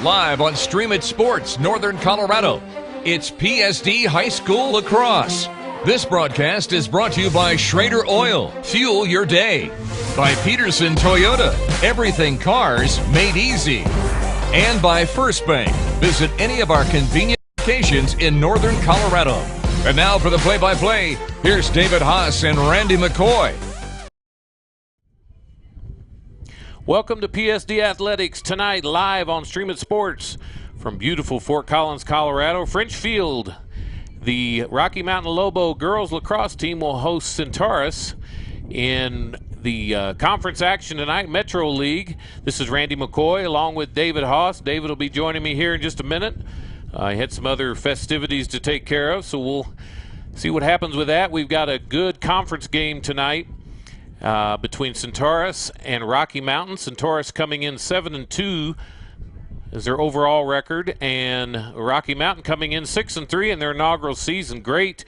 Live on Stream It Sports, Northern Colorado. It's PSD High School Lacrosse. This broadcast is brought to you by Schrader Oil. Fuel your day. By Pedersen Toyota. Everything cars made easy. And by First Bank. Visit any of our convenient locations in Northern Colorado. And now for the play-by-play, here's David Haase and Randy McCoy. Welcome to PSD Athletics tonight, live on Stream It Sports from beautiful Fort Collins, Colorado. French Field, the Rocky Mountain Lobo girls lacrosse team will host Centaurus in the conference action tonight, Metro League. This is Randy McCoy along with David Haase. David will be joining me here in just a minute. I had some other festivities to take care of, so we'll see what happens with that. We've got a good conference game tonight between Centaurus and Rocky Mountain. Centaurus coming in 7-2 is their overall record, and Rocky Mountain coming in 6-3 in their inaugural season. Great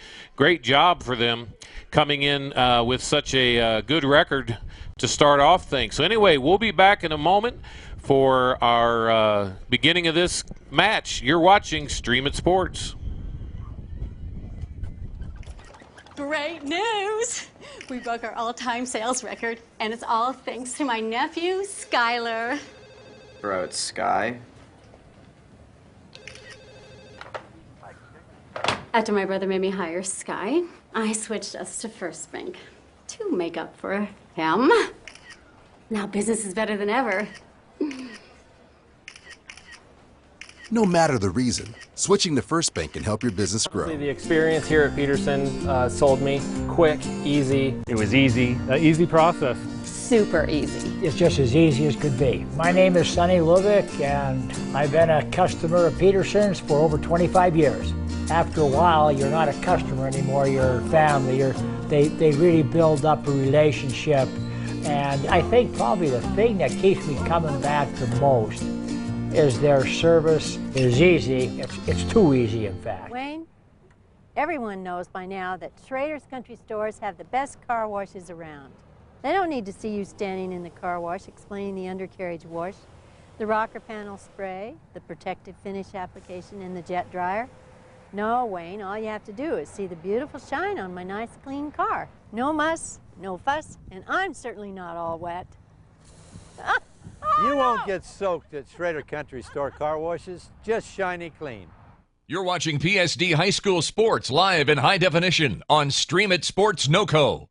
job for them coming in with such a good record to start off things. So anyway, we'll be back in a moment for our beginning of this match. You're watching Stream It Sports. Great news! We broke our all-time sales record, and it's all thanks to my nephew, Skylar. Bro, it's Sky. After my brother made me hire Sky, I switched us to First Bank to make up for him. Now business is better than ever. No matter the reason, switching to First Bank can help your business grow. The experience here at Pedersen sold me. Quick, easy. It was easy. An easy process. Super easy. It's just as easy as could be. My name is Sonny Lubick, and I've been a customer of Pedersen's for over 25 years. After a while, you're not a customer anymore, you're family. They really build up a relationship. And I think probably the thing that keeps me coming back the most is their service is easy. It's too easy, in fact. Wayne, everyone knows by now that Schrader's Country Stores have the best car washes around. They don't need to see you standing in the car wash explaining the undercarriage wash, the rocker panel spray, the protective finish application in the jet dryer. No, Wayne, all you have to do is see the beautiful shine on my nice clean car. No muss, no fuss, and I'm certainly not all wet. You won't get soaked at Schrader Country Store car washes, just shiny clean. You're watching PSD High School Sports live in high definition on Stream It Sports NoCo.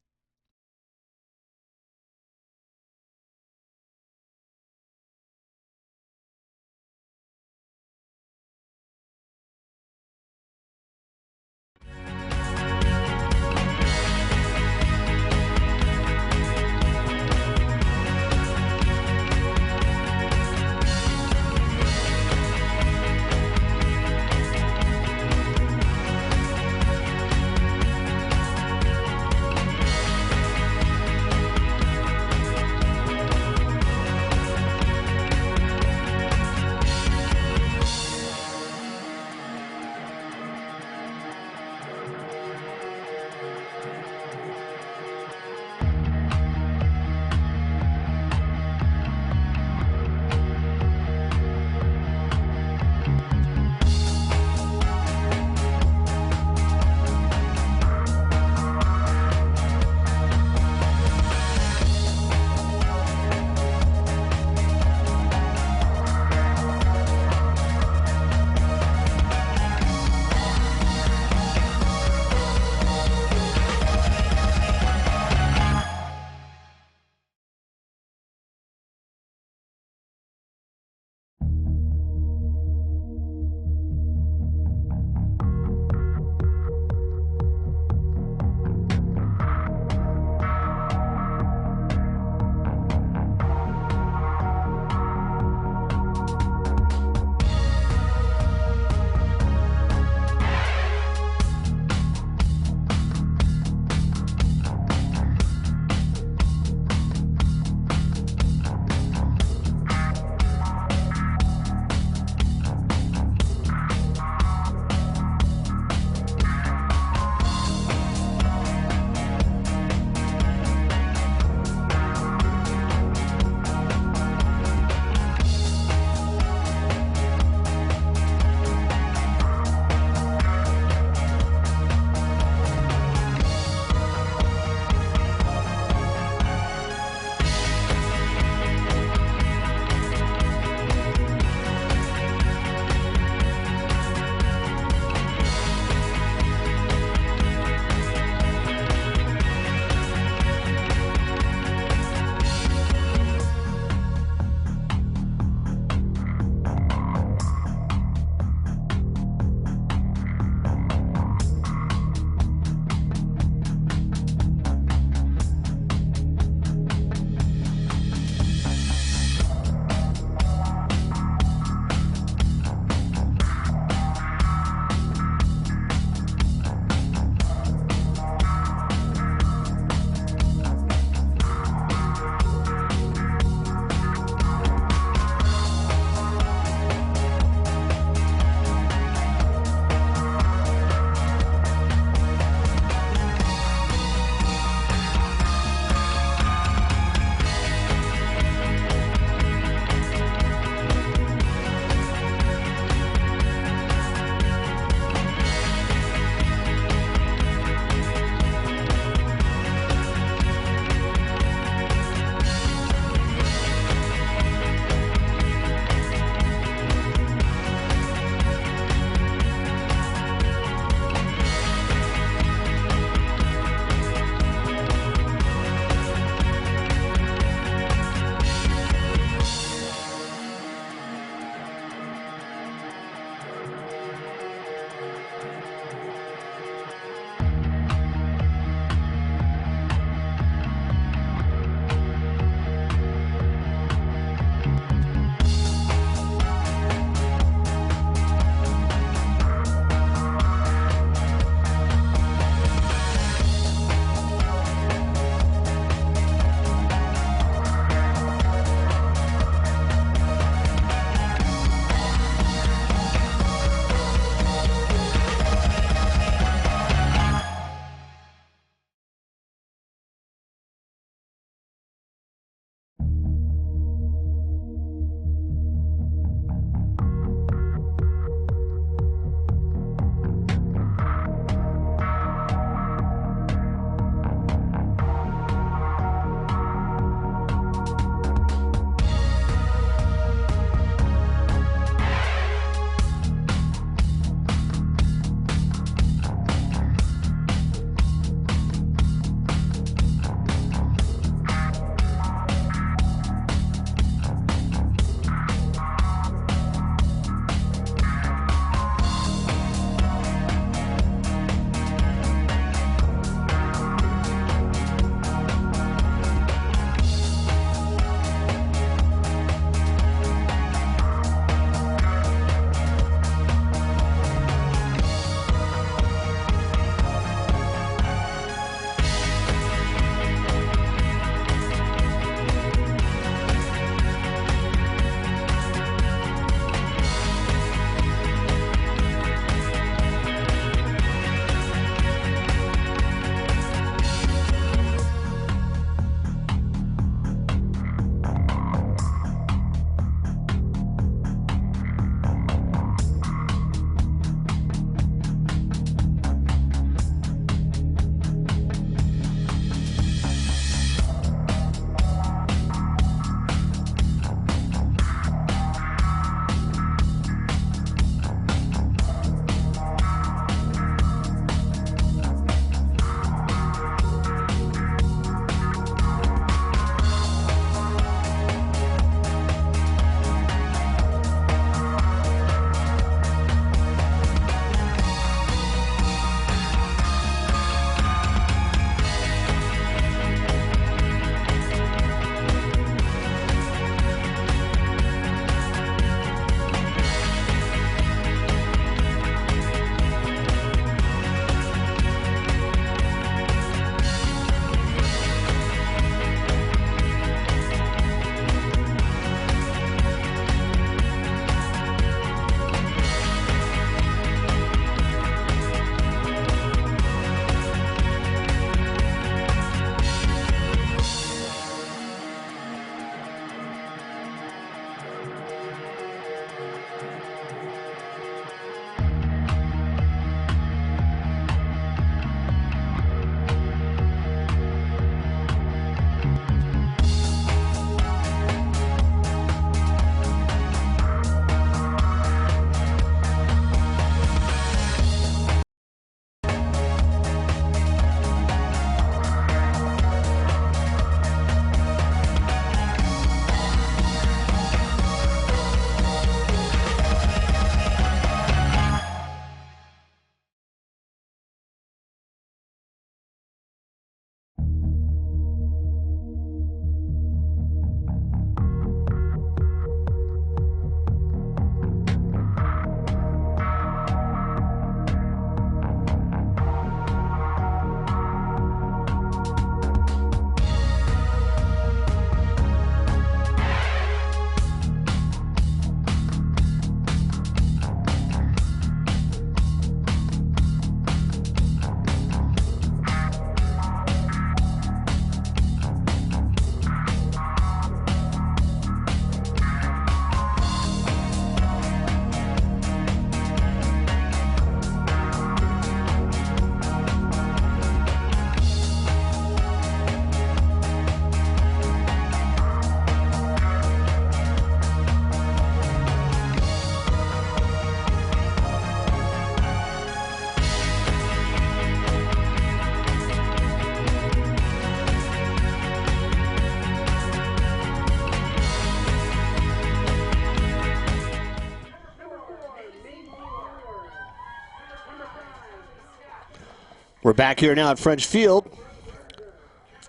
We're back here now at French Field.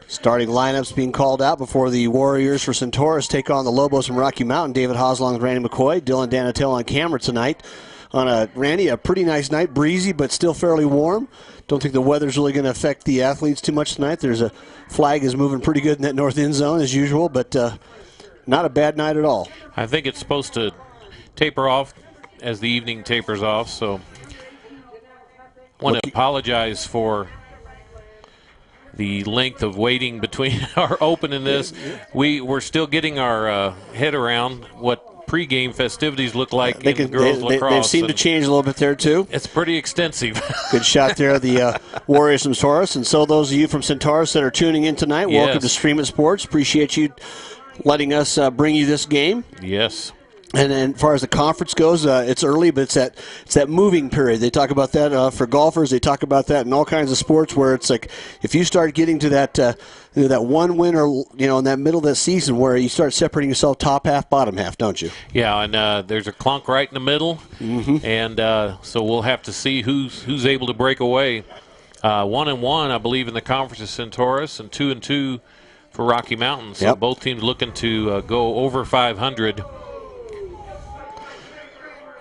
Starting lineups being called out before the Warriors for Centaurus take on the Lobos from Rocky Mountain. David Haase along with Randy McCoy. Dylan Donatel on camera tonight. Randy, a pretty nice night. Breezy, but still fairly warm. Don't think the weather's really going to affect the athletes too much tonight. There's a flag is moving pretty good in that north end zone as usual, but not a bad night at all. I think it's supposed to taper off as the evening tapers off, so I want to apologize for the length of waiting between our open and this. We're still getting our head around what pregame festivities look like in girls lacrosse. They've seemed to change a little bit there, too. It's pretty extensive. Good shot there, the Warriors from Centaurus. And so those of you from Centaurus that are tuning in tonight, welcome to Stream It Sports. Appreciate you letting us bring you this game. Yes. And then as far as the conference goes, it's early, but it's that moving period. They talk about that for golfers. They talk about that in all kinds of sports where it's like if you start getting to that that one win or in that middle of the season where you start separating yourself top half, bottom half, don't you? Yeah, and there's a clunk right in the middle, and so we'll have to see who's able to break away. 1-1, I believe, in the conference is Centaurus, and 2-2 for Rocky Mountain. So both teams looking to go over 500.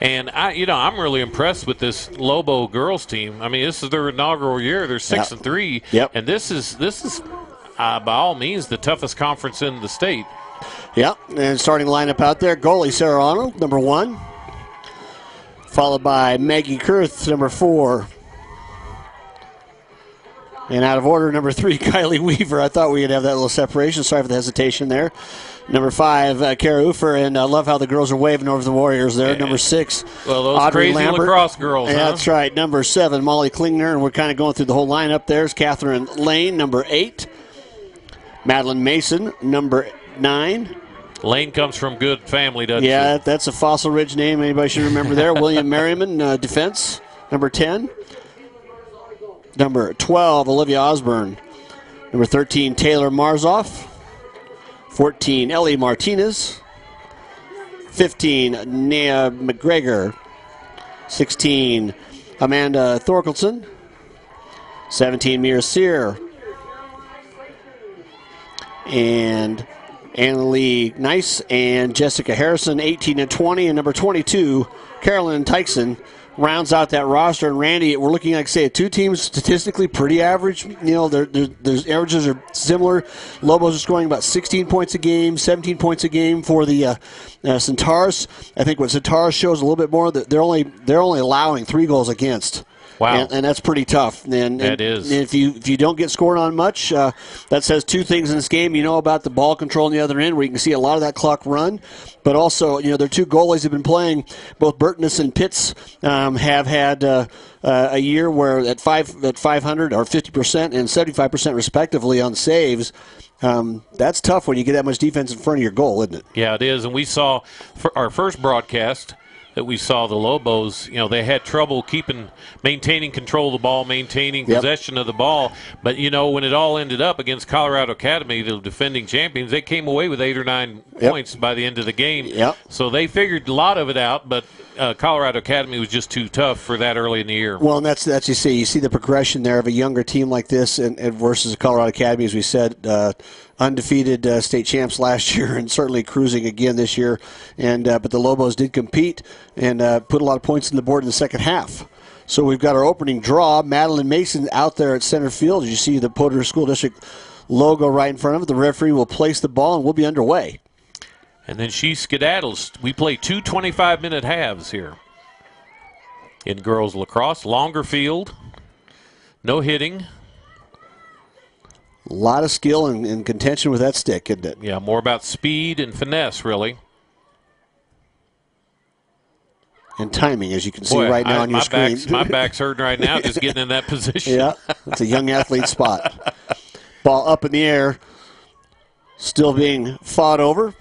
And I'm really impressed with this Lobo girls team. I mean, this is their inaugural year. They're 6-3, and this is by all means the toughest conference in the state. Yep, and starting lineup out there: goalie Sarah Arnold, number 1, followed by Maggie Kurth, number 4, and out of order, number 3, Kylie Weaver. I thought we'd have that little separation. Sorry for the hesitation there. Number 5, Kara Ufer, and I love how the girls are waving over the Warriors there. Number 6, well, those Audrey crazy Lambert. Lacrosse girls, yeah, that's right. Number 7, Molly Klingner, and we're kind of going through the whole lineup. There's Catherine Lane, number 8. Madeline Mason, number 9. Lane comes from good family, doesn't she? Yeah, that's a Fossil Ridge name. Anybody should remember there. William Merriman, defense, number 10. Number 12, Olivia Osborne. Number 13, Taylor Marzoff. 14, Ellie Martinez. 15, Nia McGregor. 16, Amanda Thorkelson. 17, Mira Sear. And Annalie Nice and Jessica Harrison, 18 and 20. And number 22, Carolyn Tyson, rounds out that roster. And Randy, we're looking like, say, two teams statistically pretty average. Their averages are similar. Lobos are scoring about 16 points a game, 17 points a game for the Centaurus. I think what Centaurus shows a little bit more that they're only allowing 3 goals against. Wow. And that's pretty tough. And that is. And if you don't get scored on much, that says 2 things in this game. You know about the ball control on the other end, where you can see a lot of that clock run. But also, their 2 goalies have been playing. Both Burtness and Pitts have had a year where at 500 or 50% and 75% respectively on saves. That's tough when you get that much defense in front of your goal, isn't it? Yeah, it is. And we saw for our first broadcast that we saw the Lobos, they had trouble maintaining control of the ball, maintaining possession of the ball. But, when it all ended up against Colorado Academy, the defending champions, they came away with 8 or 9 points by the end of the game. Yep. So they figured a lot of it out, but Colorado Academy was just too tough for that early in the year. Well, and that's you see the progression there of a younger team like this and versus Colorado Academy, as we said, undefeated state champs last year and certainly cruising again this year. And but the Lobos did compete and put a lot of points on the board in the second half. So we've got our opening draw. Madeline Mason out there at center field. As you see the Poudre School District logo right in front of it. The referee will place the ball and we'll be underway. And then she skedaddles. We play 2 25-minute halves here in girls lacrosse. Longer field, no hitting. A lot of skill and contention with that stick, isn't it? Yeah, more about speed and finesse, really. And timing, as you can see right now on your screen. My back's hurting right now just getting in that position. Yeah, it's a young athlete spot. Ball up in the air, still being fought over.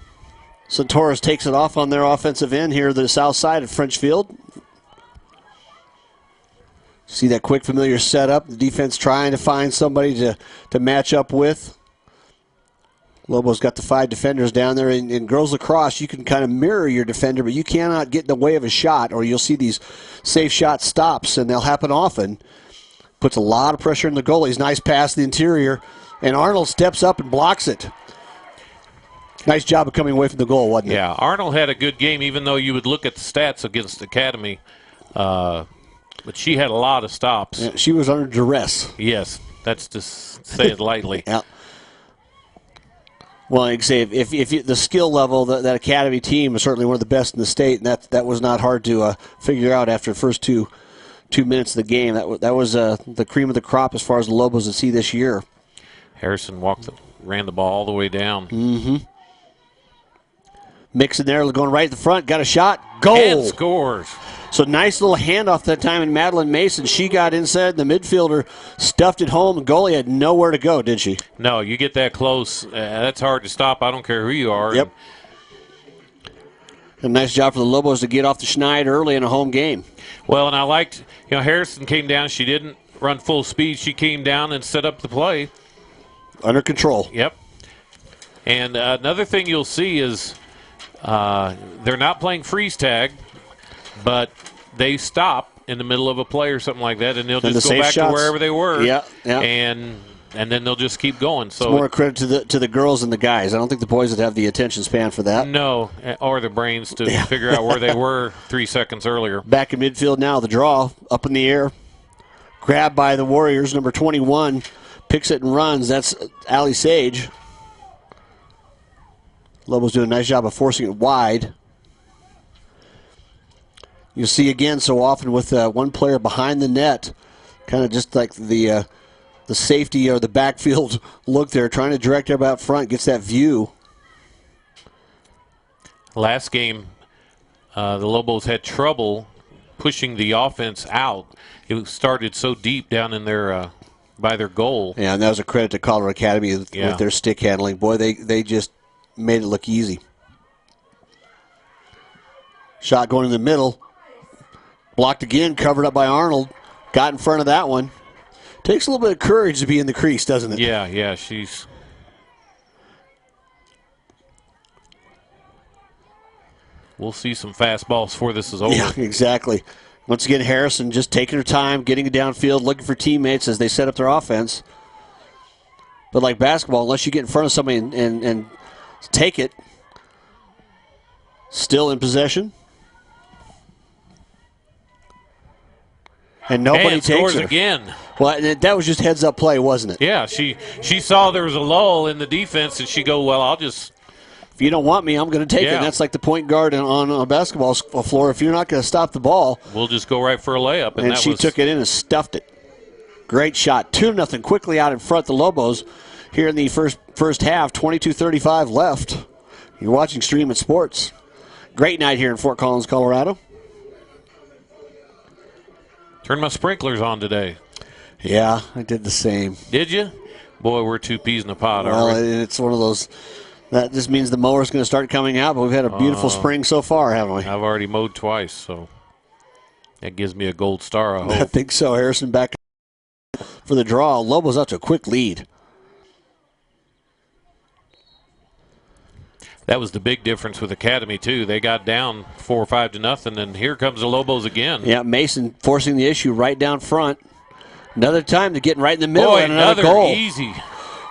Centaurus takes it off on their offensive end here, the south side of French Field. See that quick, familiar setup. The defense trying to find somebody to match up with. Lobo's got the 5 defenders down there. In girls lacrosse, you can kind of mirror your defender, but you cannot get in the way of a shot, or you'll see these safe shot stops, and they'll happen often. puts a lot of pressure in the goalies. Nice pass to the interior, and Arnold steps up and blocks it. Nice job of coming away from the goal, wasn't it? Yeah, Arnold had a good game, even though you would look at the stats against Academy. But she had a lot of stops. Yeah, she was under duress. Yes, that's to say it lightly. Yeah. Well, like I say, if the skill level, that Academy team is certainly one of the best in the state, and that was not hard to figure out after the first two minutes of the game. That was the cream of the crop as far as the Lobos to see this year. Harrison ran the ball all the way down. Mm-hmm. Mixing there, going right at the front, got a shot, goal! And scores. So nice little handoff that time in Madeline Mason. She got inside, the midfielder stuffed it home. The goalie had nowhere to go, did she? No, you get that close, that's hard to stop. I don't care who you are. Yep. A nice job for the Lobos to get off the schneid early in a home game. Well, and I liked, Harrison came down. She didn't run full speed. She came down and set up the play. Under control. Yep. And another thing you'll see is they're not playing freeze tag, but they stop in the middle of a play or something like that, and they'll just go back to wherever they were. Yeah. And then they'll just keep going. So it's more credit to the girls and the guys. I don't think the boys would have the attention span for that. No, or the brains to figure out where they were 3 seconds earlier. Back in midfield now, the draw up in the air. Grabbed by the Warriors, number 21. Picks it and runs. That's Allie Sage. Lobos doing a nice job of forcing it wide. You'll see again so often with one player behind the net, kind of just like the safety or the backfield look there, trying to direct everybody out front, gets that view. Last game, the Lobos had trouble pushing the offense out. It started so deep down in their by their goal. Yeah, and that was a credit to Colorado Academy with their stick handling. Boy, they just made it look easy. Shot going in the middle. Blocked again, covered up by Arnold. Got in front of that one. Takes a little bit of courage to be in the crease, doesn't it? Yeah, she's... We'll see some fastballs before this is over. Yeah, exactly. Once again, Harrison just taking her time, getting it downfield, looking for teammates as they set up their offense. But like basketball, unless you get in front of somebody and take it, still in possession. And nobody takes scores her. Again. Well, that was just heads-up play, wasn't it? Yeah, she saw there was a lull in the defense, and she go, well, I'll just... If you don't want me, I'm going to take it. And that's like the point guard on a basketball floor. If you're not going to stop the ball... We'll just go right for a layup. And she took it in and stuffed it. Great shot. 2-0 quickly out in front. The Lobos here in the first half. 22:35 left. You're watching Stream Sports. Great night here in Fort Collins, Colorado. Turned my sprinklers on today. Yeah, I did the same. Did you? Boy, we're 2 peas in a pod, well, aren't we? It's one of those... That just means the mower's going to start coming out, but we've had a beautiful spring so far, haven't we? I've already mowed twice, so that gives me a gold star, I hope. I think so. Harrison back for the draw. Lobos up to a quick lead. That was the big difference with Academy, too. They got down 4 or 5-0, and here comes the Lobos again. Yeah, Mason forcing the issue right down front. Another time to get right in the middle. Boy, and another goal. Easy.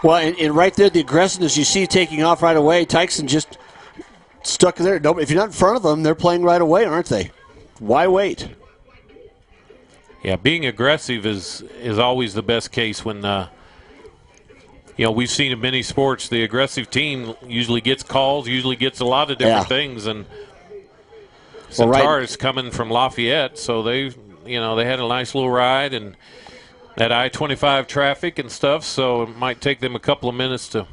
Well, and right there, the aggressiveness you see taking off right away. Tyson just stuck there. If you're not in front of them, they're playing right away, aren't they? Why wait? Yeah, being aggressive is always the best case when, we've seen in many sports, the aggressive team usually gets calls, usually gets a lot of different things. And Centaurus coming from Lafayette, so they had a nice little ride and that I-25 traffic and stuff, so it might take them a couple of minutes to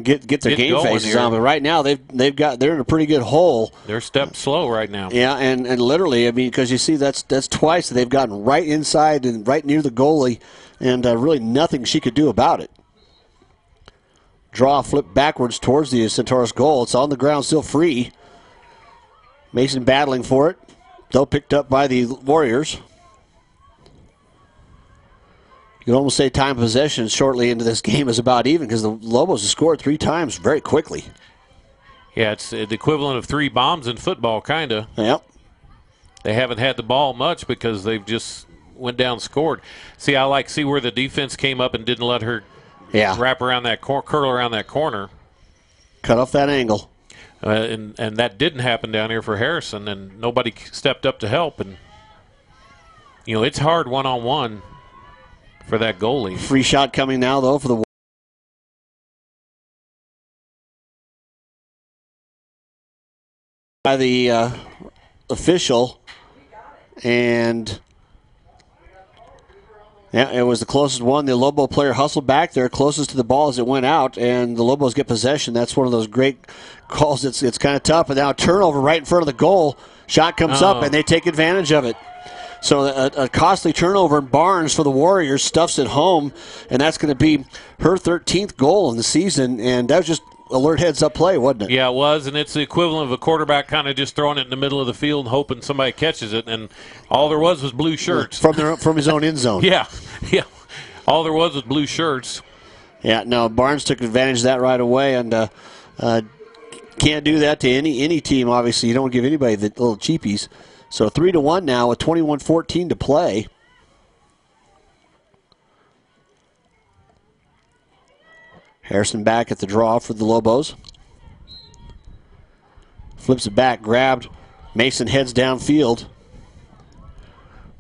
get their game faces on. But right now they're in a pretty good hole. They're stepped slow right now. Yeah, and literally, I mean, because you see that's twice that they've gotten right inside and right near the goalie, and really nothing she could do about it. Draw flip backwards towards the Centaurus goal. It's on the ground, still free. Mason battling for it, though picked up by the Warriors. You can almost say time of possession shortly into this game is about even because the Lobos have scored 3 times very quickly. Yeah, it's the equivalent of 3 bombs in football, kind of. Yep. They haven't had the ball much because they've just went down, scored. See, I see where the defense came up and didn't let her wrap around that curl around that corner. Cut off that angle. And that didn't happen down here for Harrison, and nobody stepped up to help. And, it's hard one-on-one for that goalie. Free shot coming now, though, for the by the official. And it was the closest one. The Lobo player hustled back there, closest to the ball as it went out, and the Lobos get possession. That's one of those great calls. It's kind of tough. And now a turnover right in front of the goal. Shot comes up, and they take advantage of it. So a costly turnover, and Barnes for the Warriors stuffs it home, and that's going to be her 13th goal in the season, and that was just alert heads-up play, wasn't it? Yeah, it was, and it's the equivalent of a quarterback kind of just throwing it in the middle of the field and hoping somebody catches it, and all there was blue shirts. From his own end zone. Yeah. All there was blue shirts. Yeah, no, Barnes took advantage of that right away, and can't do that to any team, obviously. You don't give anybody the little cheapies. So 3-1 now with 21:14 to play. Harrison back at the draw for the Lobos. Flips it back, grabbed. Mason heads downfield.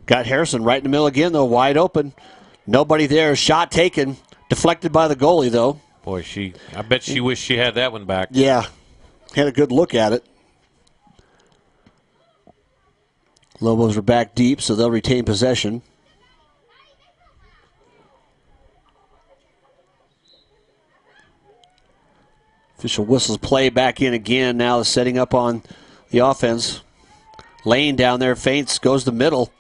Got Harrison right in the middle again, though, wide open. Nobody there. Shot taken. Deflected by the goalie, though. Boy, I bet she wished she had that one back. Yeah. Had a good look at it. Lobos are back deep, so they'll retain possession. Official whistles play back in again. Now is setting up on the offense. Lane down there, feints, goes the middle.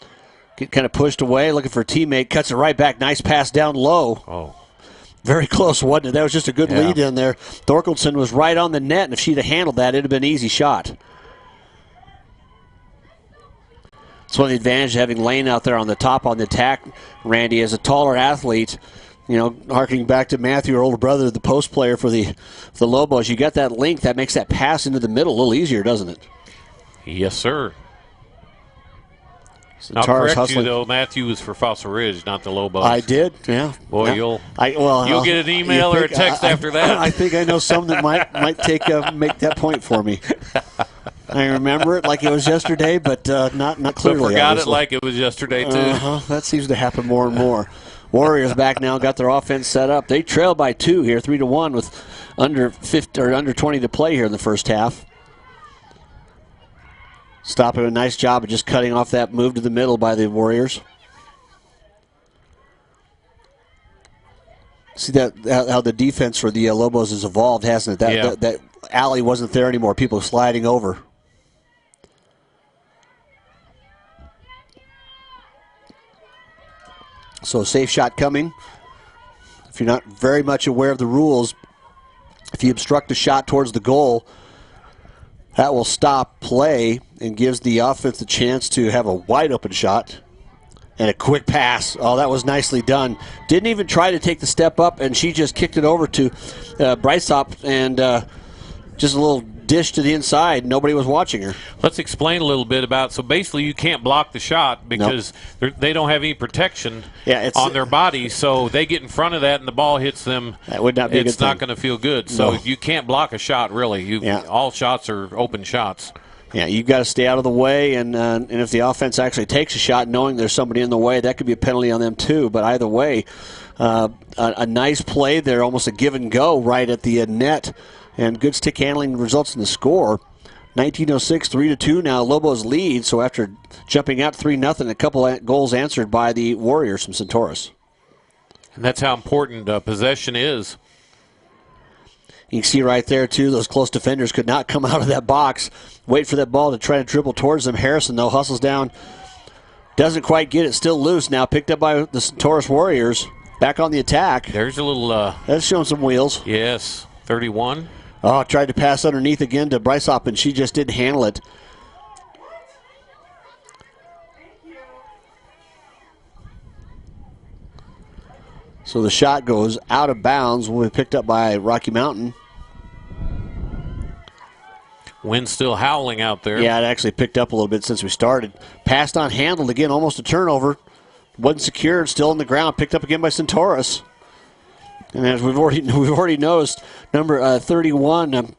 Get kind of pushed away, looking for a teammate. Cuts it right back. Nice pass down low. Oh. Very close, wasn't it? That was just a good lead in there. Thorkelson was right on the net, and if she'd have handled that, it'd have been an easy shot. It's one of the advantages of having Lane out there on the top on the attack, Randy, as a taller athlete. Harkening back to Matthew, her older brother, the post player for the Lobos. You got that length, that makes that pass into the middle a little easier, doesn't it? Yes, sir. Centaurus I'll correct hustling. you, though. Matthew was for Fossil Ridge, not the Lobos. I did, yeah. Boy, yeah. you'll get an email or a text after that. I think I know some that might make that point for me. I remember it like it was yesterday, but not clearly. But forgot obviously. it like it was yesterday, too. That seems to happen more and more. Warriors back now, got their offense set up. They trail by 2 here, 3-1 with under 20 to play here in the first half. Stopping a nice job of just cutting off that move to the middle by the Warriors. See that how the defense for the Lobos has evolved, hasn't it? That alley wasn't there anymore. People sliding over. So a safe shot coming. If you're not very much aware of the rules, if you obstruct a shot towards the goal, that will stop play and gives the offense the chance to have a wide open shot and a quick pass. Oh, that was nicely done. Didn't even try to take the step up, and she just kicked it over to Brightsop and just a little dish to the inside. Nobody was watching her. Let's explain a little bit about. So basically, you can't block the shot because they don't have any protection on their body. So they get in front of that, and the ball hits them. That would not be. It's not going to feel good. So you can't block a shot really. All shots are open shots. Yeah, you've got to stay out of the way, and if the offense actually takes a shot knowing there's somebody in the way, that could be a penalty on them too. But either way, a nice play there, almost a give and go right at the net. And good stick handling results in the score. 1906, 3-2 now. Lobos lead. So after jumping out 3-0, a couple of goals answered by the Warriors from Centaurus. And that's how important possession is. You can see right there, too, those close defenders could not come out of that box. Wait for that ball to try to dribble towards them. Harrison, though, hustles down. Doesn't quite get it. Still loose now. Picked up by the Centaurus Warriors. Back on the attack. There's a little... That's showing some wheels. Yes. 31. Oh, tried to pass underneath again to Brightsop, and she just didn't handle it. So the shot goes out of bounds. Will be picked up by Rocky Mountain. Wind still howling out there. Yeah, it actually picked up a little bit since we started. Passed on, handled again, almost a turnover. Wasn't secured, still on the ground, picked up again by Centaurus. And as we've already noticed, number 31,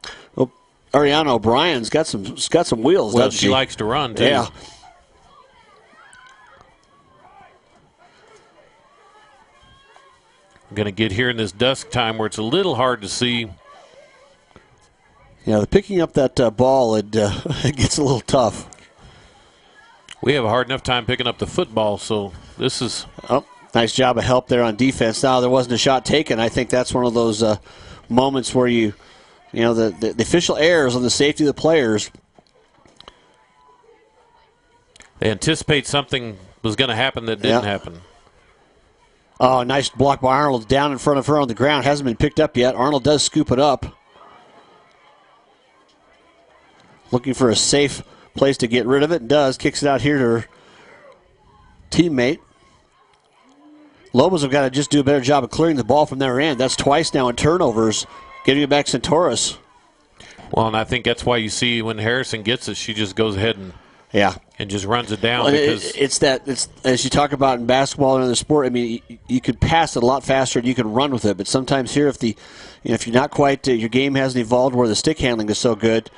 Ariana O'Brien's got some wheels. Well, doesn't she likes to run too. Yeah. I'm going to get here in this dusk time where it's a little hard to see. Yeah, picking up that ball, it gets a little tough. We have a hard enough time picking up the football, so this is... Oh, nice job of help there on defense. Now, there wasn't a shot taken. I think that's one of those moments where the official errs on the safety of the players. They anticipate something was going to happen that didn't happen. Oh, nice block by Arnold down in front of her on the ground. Hasn't been picked up yet. Arnold does scoop it up. Looking for a safe place to get rid of it. And does. Kicks it out here to her teammate. Lobos have got to just do a better job of clearing the ball from their end. That's twice now in turnovers. Getting it back Centaurus. Well, and I think that's why you see when Harrison gets it, she just goes ahead and just runs it down. Well, because it's as you talk about in basketball and other sport. I mean, you could pass it a lot faster and you can run with it. But sometimes here, if you're not quite, your game hasn't evolved where the stick handling is so good.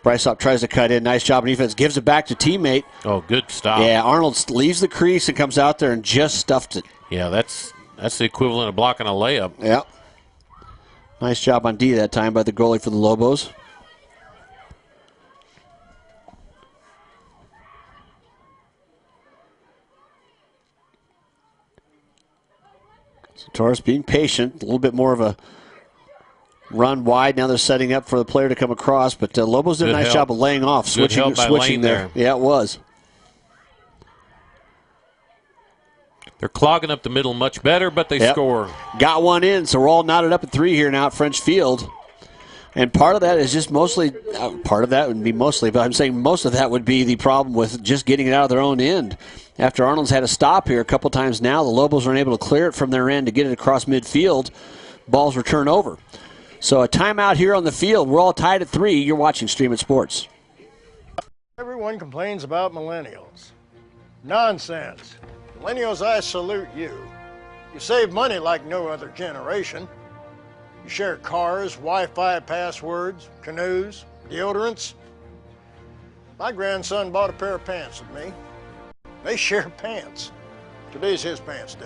Brysock tries to cut in. Nice job on defense. Gives it back to teammate. Oh, good stop. Yeah, Arnold leaves the crease and comes out there and just stuffed it. Yeah, that's the equivalent of blocking a layup. Yeah. Nice job on D that time by the goalie for the Lobos. Centaurus being patient. A little bit more of a run wide. Now they're setting up for the player to come across, but Lobos did a nice job of laying off, switching there. Yeah, it was. They're clogging up the middle much better, but they score. Got one in, so we're all knotted up at 3 here now at French Field. And part of that is just mostly, part of that would be mostly, but I'm saying most of that would be the problem with just getting it out of their own end. After Arnold's had a stop here a couple times now, the Lobos are unable to clear it from their end to get it across midfield. Balls return over. So a timeout here on the field. We're all tied at 3. You're watching Stream It Sports. Everyone complains about millennials. Nonsense. Millennials, I salute you. You save money like no other generation. You share cars, Wi-Fi passwords, canoes, deodorants. My grandson bought a pair of pants with me. They share pants. Today's his pants day.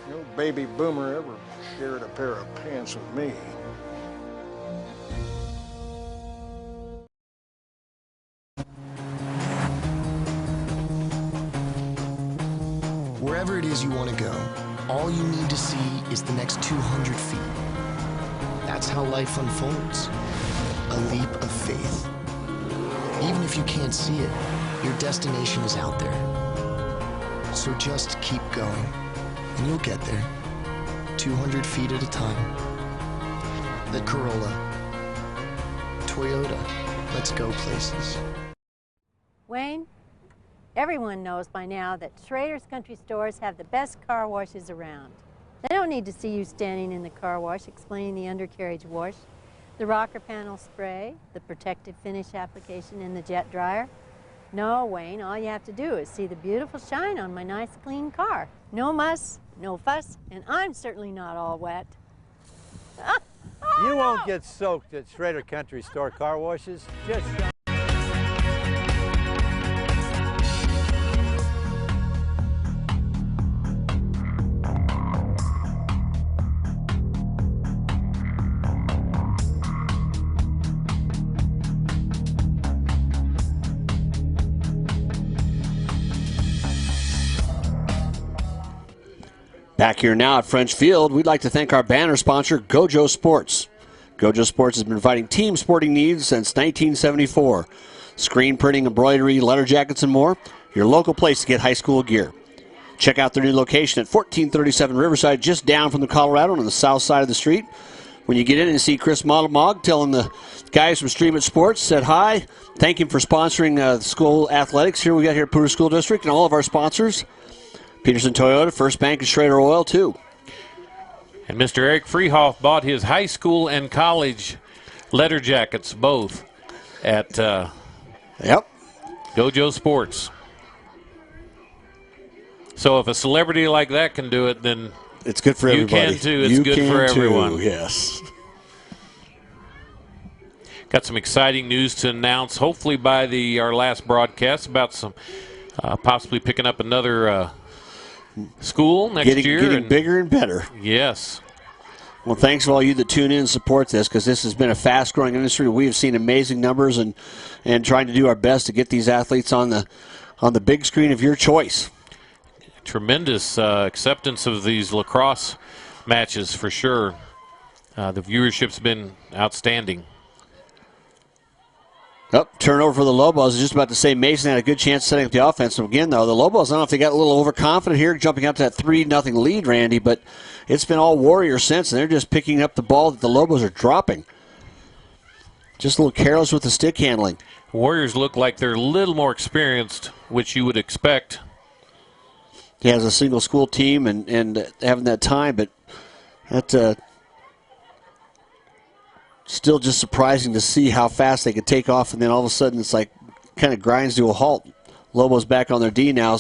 No baby boomer ever shared a pair of pants with me. Wherever it is you want to go, all you need to see is the next 200 feet. That's how life unfolds. A leap of faith. Even if you can't see it, your destination is out there. So just keep going, and you'll get there. 200 feet at a time. The Corolla. Toyota. Let's go places. Wayne, everyone knows by now that Schrader's Country Stores have the best car washes around. They don't need to see you standing in the car wash explaining the undercarriage wash, the rocker panel spray, the protective finish application in the jet dryer. No, Wayne, all you have to do is see the beautiful shine on my nice clean car. No muss, no fuss, and I'm certainly not all wet. You won't get soaked at Schrader Country Store car washes. Just Back here now at French Field, we'd like to thank our banner sponsor, GoJo Sports. GoJo Sports has been providing team sporting needs since 1974. Screen printing, embroidery, letter jackets, and more. Your local place to get high school gear. Check out their new location at 1437 Riverside, just down from the Colorado on the south side of the street. When you get in and see Chris Model telling the guys from Stream It Sports, said hi. Thank him for sponsoring the school athletics here we got here at Poudre School District, and all of our sponsors. Pedersen Toyota, First Bank, and Schrader Oil, too. And Mr. Eric Freehoff bought his high school and college letter jackets, both, at GoJo Sports. So if a celebrity like that can do it, then it's good for everybody. You can too. It's good for everyone. Yes. Got some exciting news to announce, hopefully by our last broadcast, about some possibly picking up another school next year. Getting bigger and better. Yes. Well, thanks to all you that tune in and support this, because this has been a fast-growing industry. We have seen amazing numbers and trying to do our best to get these athletes on the big screen of your choice. Tremendous acceptance of these lacrosse matches for sure. The viewership's been outstanding. Turnover for the Lobos. I was just about to say Mason had a good chance setting up the offense. So again, though, the Lobos, I don't know if they got a little overconfident here, jumping up to that 3-0 lead, Randy, but it's been all Warriors since, and they're just picking up the ball that the Lobos are dropping. Just a little careless with the stick handling. Warriors look like they're a little more experienced, which you would expect. He has a single school team and having that time, but that still just surprising to see how fast they could take off, and then all of a sudden it's like kind of grinds to a halt. Lobos back on their D now,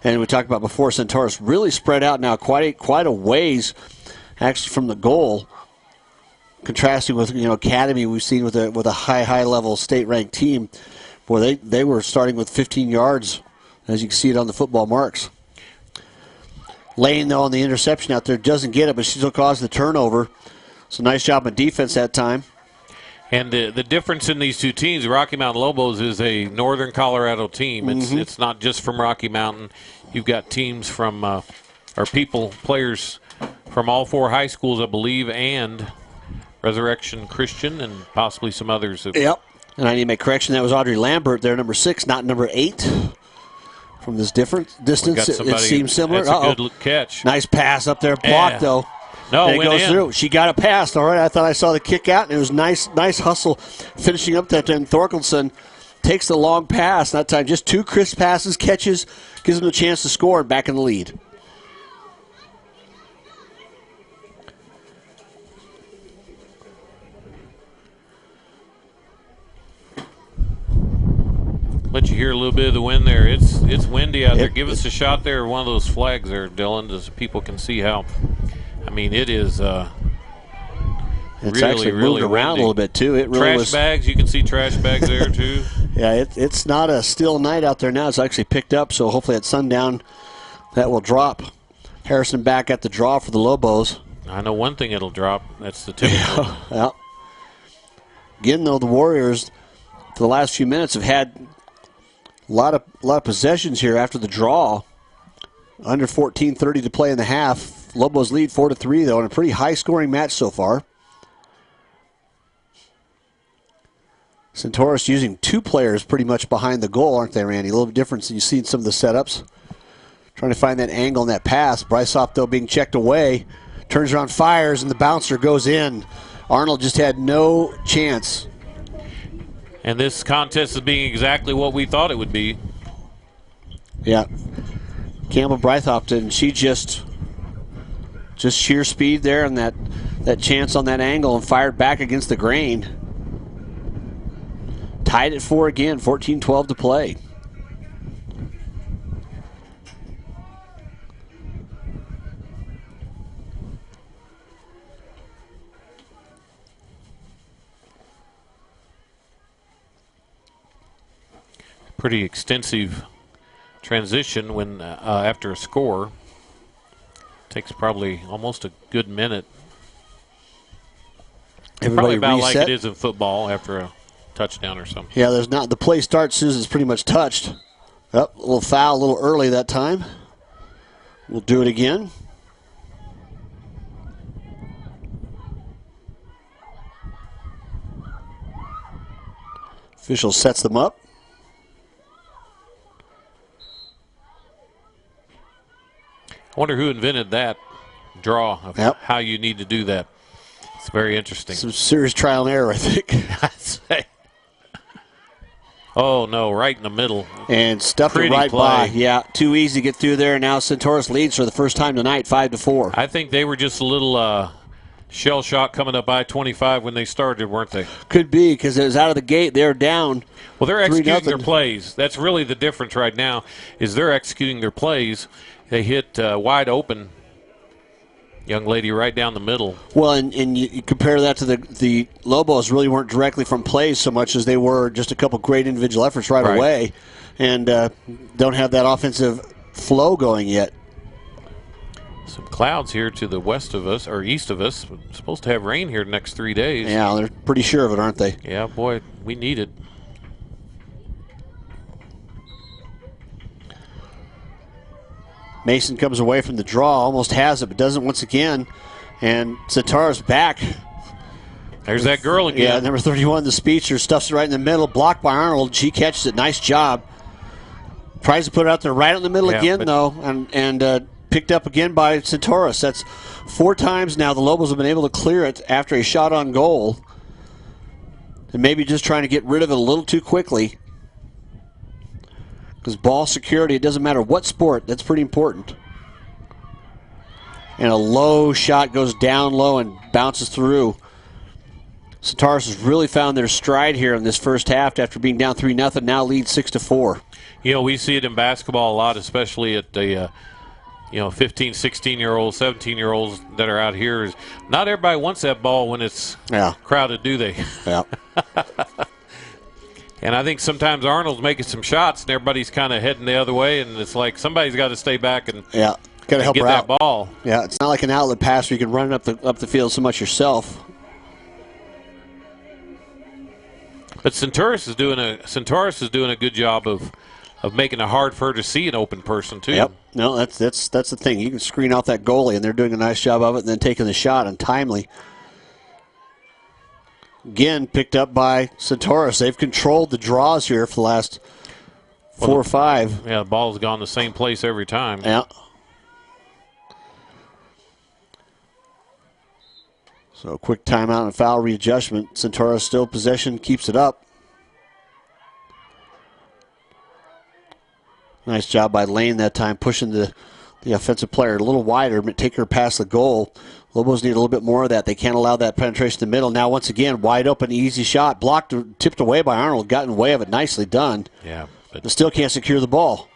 and we talked about before, Centaurus really spread out now quite a ways actually from the goal, contrasting with Academy we've seen with a high level state ranked team. Boy, they were starting with 15 yards, as you can see it on the football marks. Lane, though, on the interception out there doesn't get it, but she still caused the turnover. So nice job on defense that time. And the difference in these two teams, Rocky Mountain Lobos is a Northern Colorado team. It's not just from Rocky Mountain. You've got teams from, players from all 4 high schools, I believe, and Resurrection Christian and possibly some others. Yep. And I need to make correction. That was Audrey Lambert there, number 6, not number 8. From this different distance, it seems similar. That's a good catch. Nice pass up there, blocked though. No, and it goes through. She got it past. All right, I thought I saw the kick out, and it was nice hustle finishing up that time. Thorkelson takes the long pass. That time, just 2 crisp passes, catches, gives them a chance to score, and back in the lead. Let you hear a little bit of the wind there. It's windy out there. Give us a shot there, one of those flags there, Dylan, so people can see how. I mean, it is. It's really, actually moved around a little bit too. It really trash bags. You can see trash bags there too. Yeah, it's not a still night out there now. It's actually picked up. So hopefully at sundown, that will drop. Harrison back at the draw for the Lobos. I know one thing it'll drop. That's the temperature. Yeah. Again, though, the Warriors, for the last few minutes, have had a lot of possessions here after the draw. Under 14:30 to play in the half. Lobos lead 4-3, though, in a pretty high-scoring match so far. Centaurus using 2 players pretty much behind the goal, aren't they, Randy? A little different than you see in some of the setups. Trying to find that angle in that pass. Brysoff, though, being checked away. Turns around, fires, and the bouncer goes in. Arnold just had no chance. And this contest is being exactly what we thought it would be. Yeah. Campbell Brythoff, and she just sheer speed there and that chance on that angle and fired back against the grain. Tied at 4 again, 14-12 to play. Pretty extensive transition when after a score. Takes probably almost a good minute. Probably about reset. like it is in football after a touchdown or something. Yeah, there's not. The play starts as soon as it's pretty much touched. Oh, a little foul, a little early that time. We'll do it again. Official sets them up. I wonder who invented that draw of how you need to do that. It's very interesting. Some serious trial and error, I think. I'd say. Oh, no, right in the middle. And stuffed it right by. Yeah, too easy to get through there. Now Centaurus leads for the first time tonight, 5-4. I think they were just a little shell shock coming up I-25 when they started, weren't they? Could be, because it was out of the gate. They're down. Well, they're executing their plays. That's really the difference right now, is they're executing their plays. They hit wide open. Young lady right down the middle. Well, and you compare that to the Lobos really weren't directly from plays so much as they were just a couple great individual efforts right away, and don't have that offensive flow going yet. Some clouds here to the west of us, or east of us. We're supposed to have rain here the next 3 days. Yeah, they're pretty sure of it, aren't they? Yeah, boy, we need it. Mason comes away from the draw, almost has it, but doesn't once again. And Centaurus back. There's that girl again. Yeah, number 31, the speedster, stuffs it right in the middle, blocked by Arnold. She catches it. Nice job. Tries to put it out there right in the middle again, though, and picked up again by Centaurus. That's 4 times now the Lobos have been able to clear it after a shot on goal. And maybe just trying to get rid of it a little too quickly. Because ball security, it doesn't matter what sport, that's pretty important. And a low shot goes down low and bounces through. Centaurus has really found their stride here in this first half after being down 3-0, now lead 6-4. You know, we see it in basketball a lot, especially at the 15, 16-year-olds, 17-year-olds that are out here. Not everybody wants that ball when it's crowded, do they? Yeah. And I think sometimes Arnold's making some shots and everybody's kind of heading the other way, and it's like somebody's got to stay back and got to help get her that out. ball. Yeah, it's not like an outlet pass where you can run it up the field so much yourself. But Centaurus is doing a good job of making it hard for her to see an open person too. Yep. No, that's the thing. You can screen off that goalie, and they're doing a nice job of it, and then taking the shot and timely. Again, picked up by Centaurus. They've controlled the draws here for the last 4 or 5. Yeah, the ball's gone the same place every time. Yeah. So quick timeout and foul readjustment. Centaurus still possession, keeps it up. Nice job by Lane that time, pushing the offensive player a little wider, but take her past the goal. Lobos need a little bit more of that. They can't allow that penetration in the middle. Now, once again, wide open, easy shot. Blocked, tipped away by Arnold. Got in the way of it. Nicely done. Yeah. But still can't secure the ball.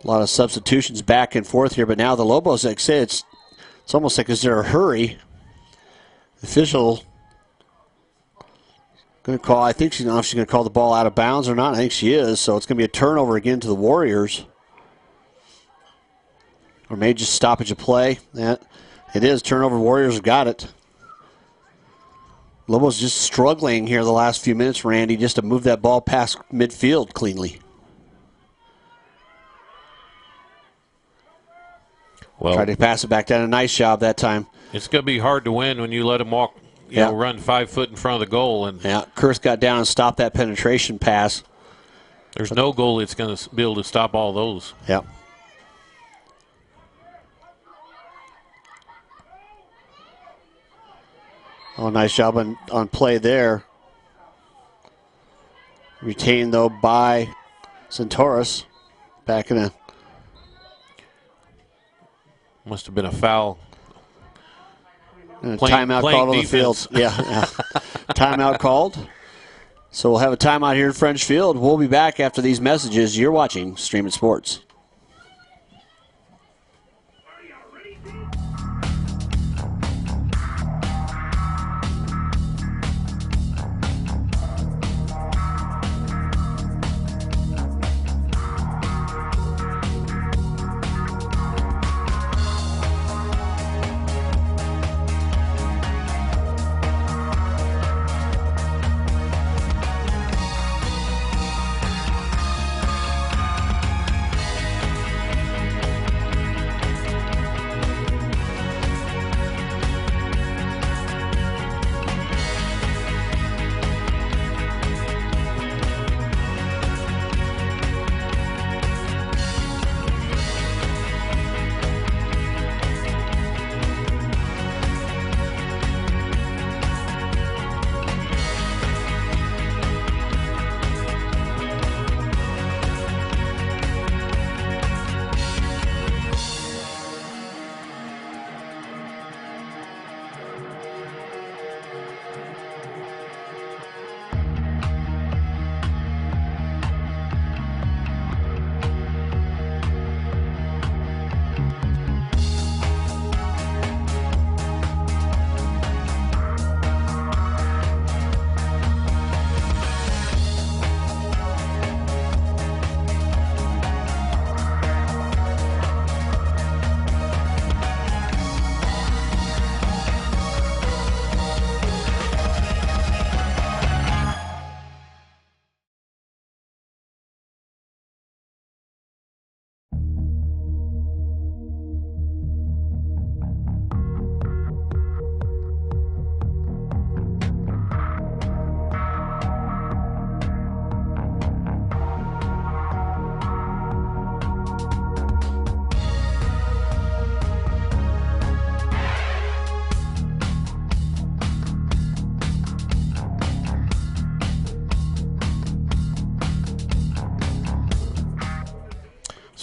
A lot of substitutions back and forth here, but now the Lobos, like I said, it's almost like is there a hurry. The official going to call, I think she's going to call the ball out of bounds or not. I think she is, so it's going to be a turnover again to the Warriors. Or maybe just stoppage of play. It is. Turnover. Warriors have got it. Lobos just struggling here the last few minutes, Randy, just to move that ball past midfield cleanly. Well, tried to pass it back down. A nice job that time. It's going to be hard to win when you let them walk, run 5 foot in front of the goal. And Kurth got down and stopped that penetration pass. There's no goalie that's going to be able to stop all those. Yeah. Oh, nice job on play there. Retained, though, by Centaurus. Back in a... Must have been a foul. And a timeout called on the field. Yeah. Timeout called. So we'll have a timeout here at French Field. We'll be back after these messages. You're watching Stream It Sports.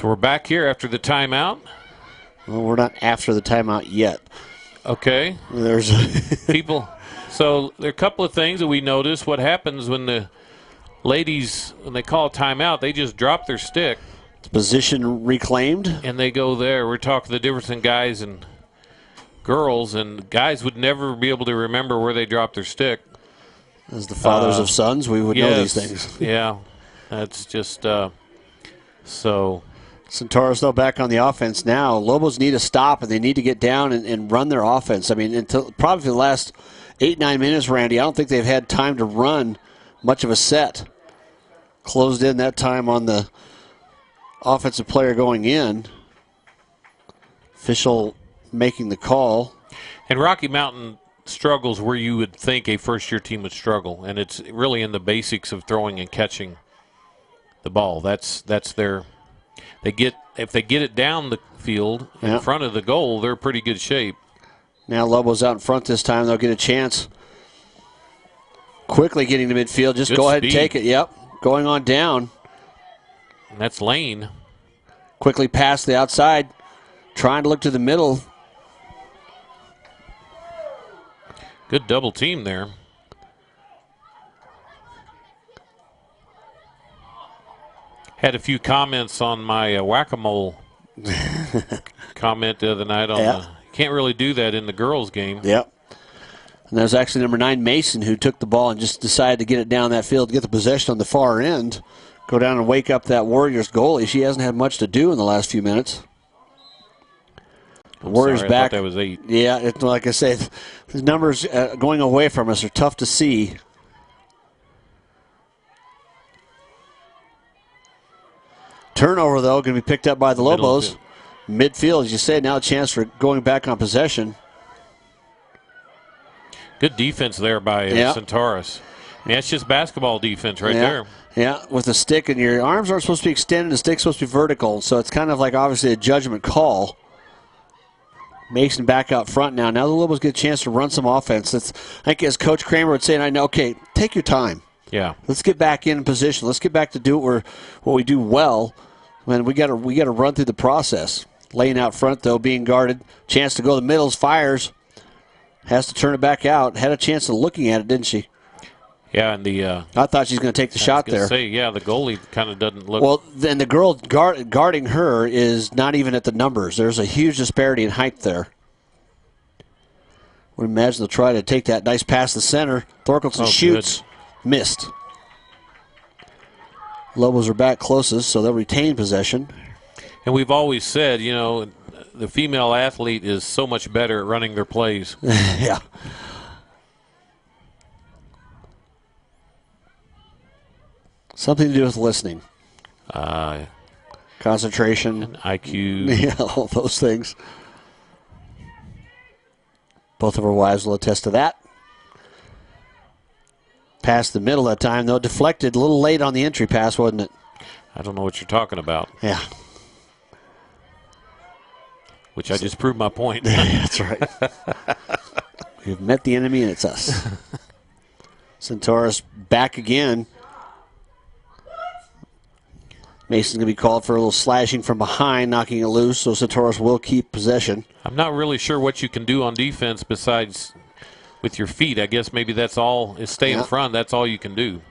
So we're back here after the timeout. Well, we're not after the timeout yet. Okay. There's people. So there are a couple of things that we notice. What happens when the ladies, when they call a timeout, they just drop their stick. Position reclaimed. And they go there. We're talking the difference in guys and girls, and guys would never be able to remember where they dropped their stick. As the fathers of sons, we would know these things. Yeah. That's just so. Centaurus, though, back on the offense now. Lobos need to stop, and they need to get down and run their offense. I mean, until probably the last 8-9 minutes, Randy, I don't think they've had time to run much of a set. Closed in that time on the offensive player going in. Official making the call. And Rocky Mountain struggles where you would think a first-year team would struggle, and it's really in the basics of throwing and catching the ball. That's their. If they get it down the field in front of the goal, they're in pretty good shape. Now Lobos out in front this time. They'll get a chance. Quickly getting to midfield. Just go ahead and take it. Yep. Going on down. And that's Lane. Quickly past the outside. Trying to look to the middle. Good double team there. Had a few comments on my whack-a-mole comment the other night on the. Can't really do that in the girls' game. Yep. And there's actually number 9, Mason, who took the ball and just decided to get it down that field, get the possession on the far end, go down and wake up that Warriors goalie. She hasn't had much to do in the last few minutes. Warriors back. I thought that was 8. Yeah, like I said, the numbers going away from us are tough to see. Turnover, though, going to be picked up by the Lobos. Midfield, as you say, now a chance for going back on possession. Good defense there by Centaurus. Yeah, it's just basketball defense right there. Yeah, with the stick, and your arms aren't supposed to be extended, the stick's supposed to be vertical, so it's kind of like obviously a judgment call. Mason back out front now. Now the Lobos get a chance to run some offense. I think as Coach Kramer would say, and I know, okay, take your time. Yeah. Let's get back in position. Let's get back to do what we do well. And we got to run through the process. Laying out front, though, being guarded. Chance to go to the middles, fires. Has to turn it back out. Had a chance of looking at it, didn't she? Yeah, and the... I thought she was going to take the shot there. The goalie kind of doesn't look... Well, then the girl guarding her is not even at the numbers. There's a huge disparity in height there. We imagine they'll try to take that nice pass to the center. Thorkelson shoots. Good. Missed. Lobos are back closest, so they'll retain possession. And we've always said, the female athlete is so much better at running their plays. Yeah. Something to do with listening. Concentration. And IQ. Yeah, all those things. Both of our wives will attest to that. Past the middle that time, though. Deflected a little late on the entry pass, wasn't it? I don't know what you're talking about. Yeah. Which I just proved my point. That's right. We've met the enemy, and it's us. Centaurus back again. Mason's going to be called for a little slashing from behind, knocking it loose, so Centaurus will keep possession. I'm not really sure what you can do on defense besides with your feet. I guess maybe that's all, is stay in front. That's all you can do.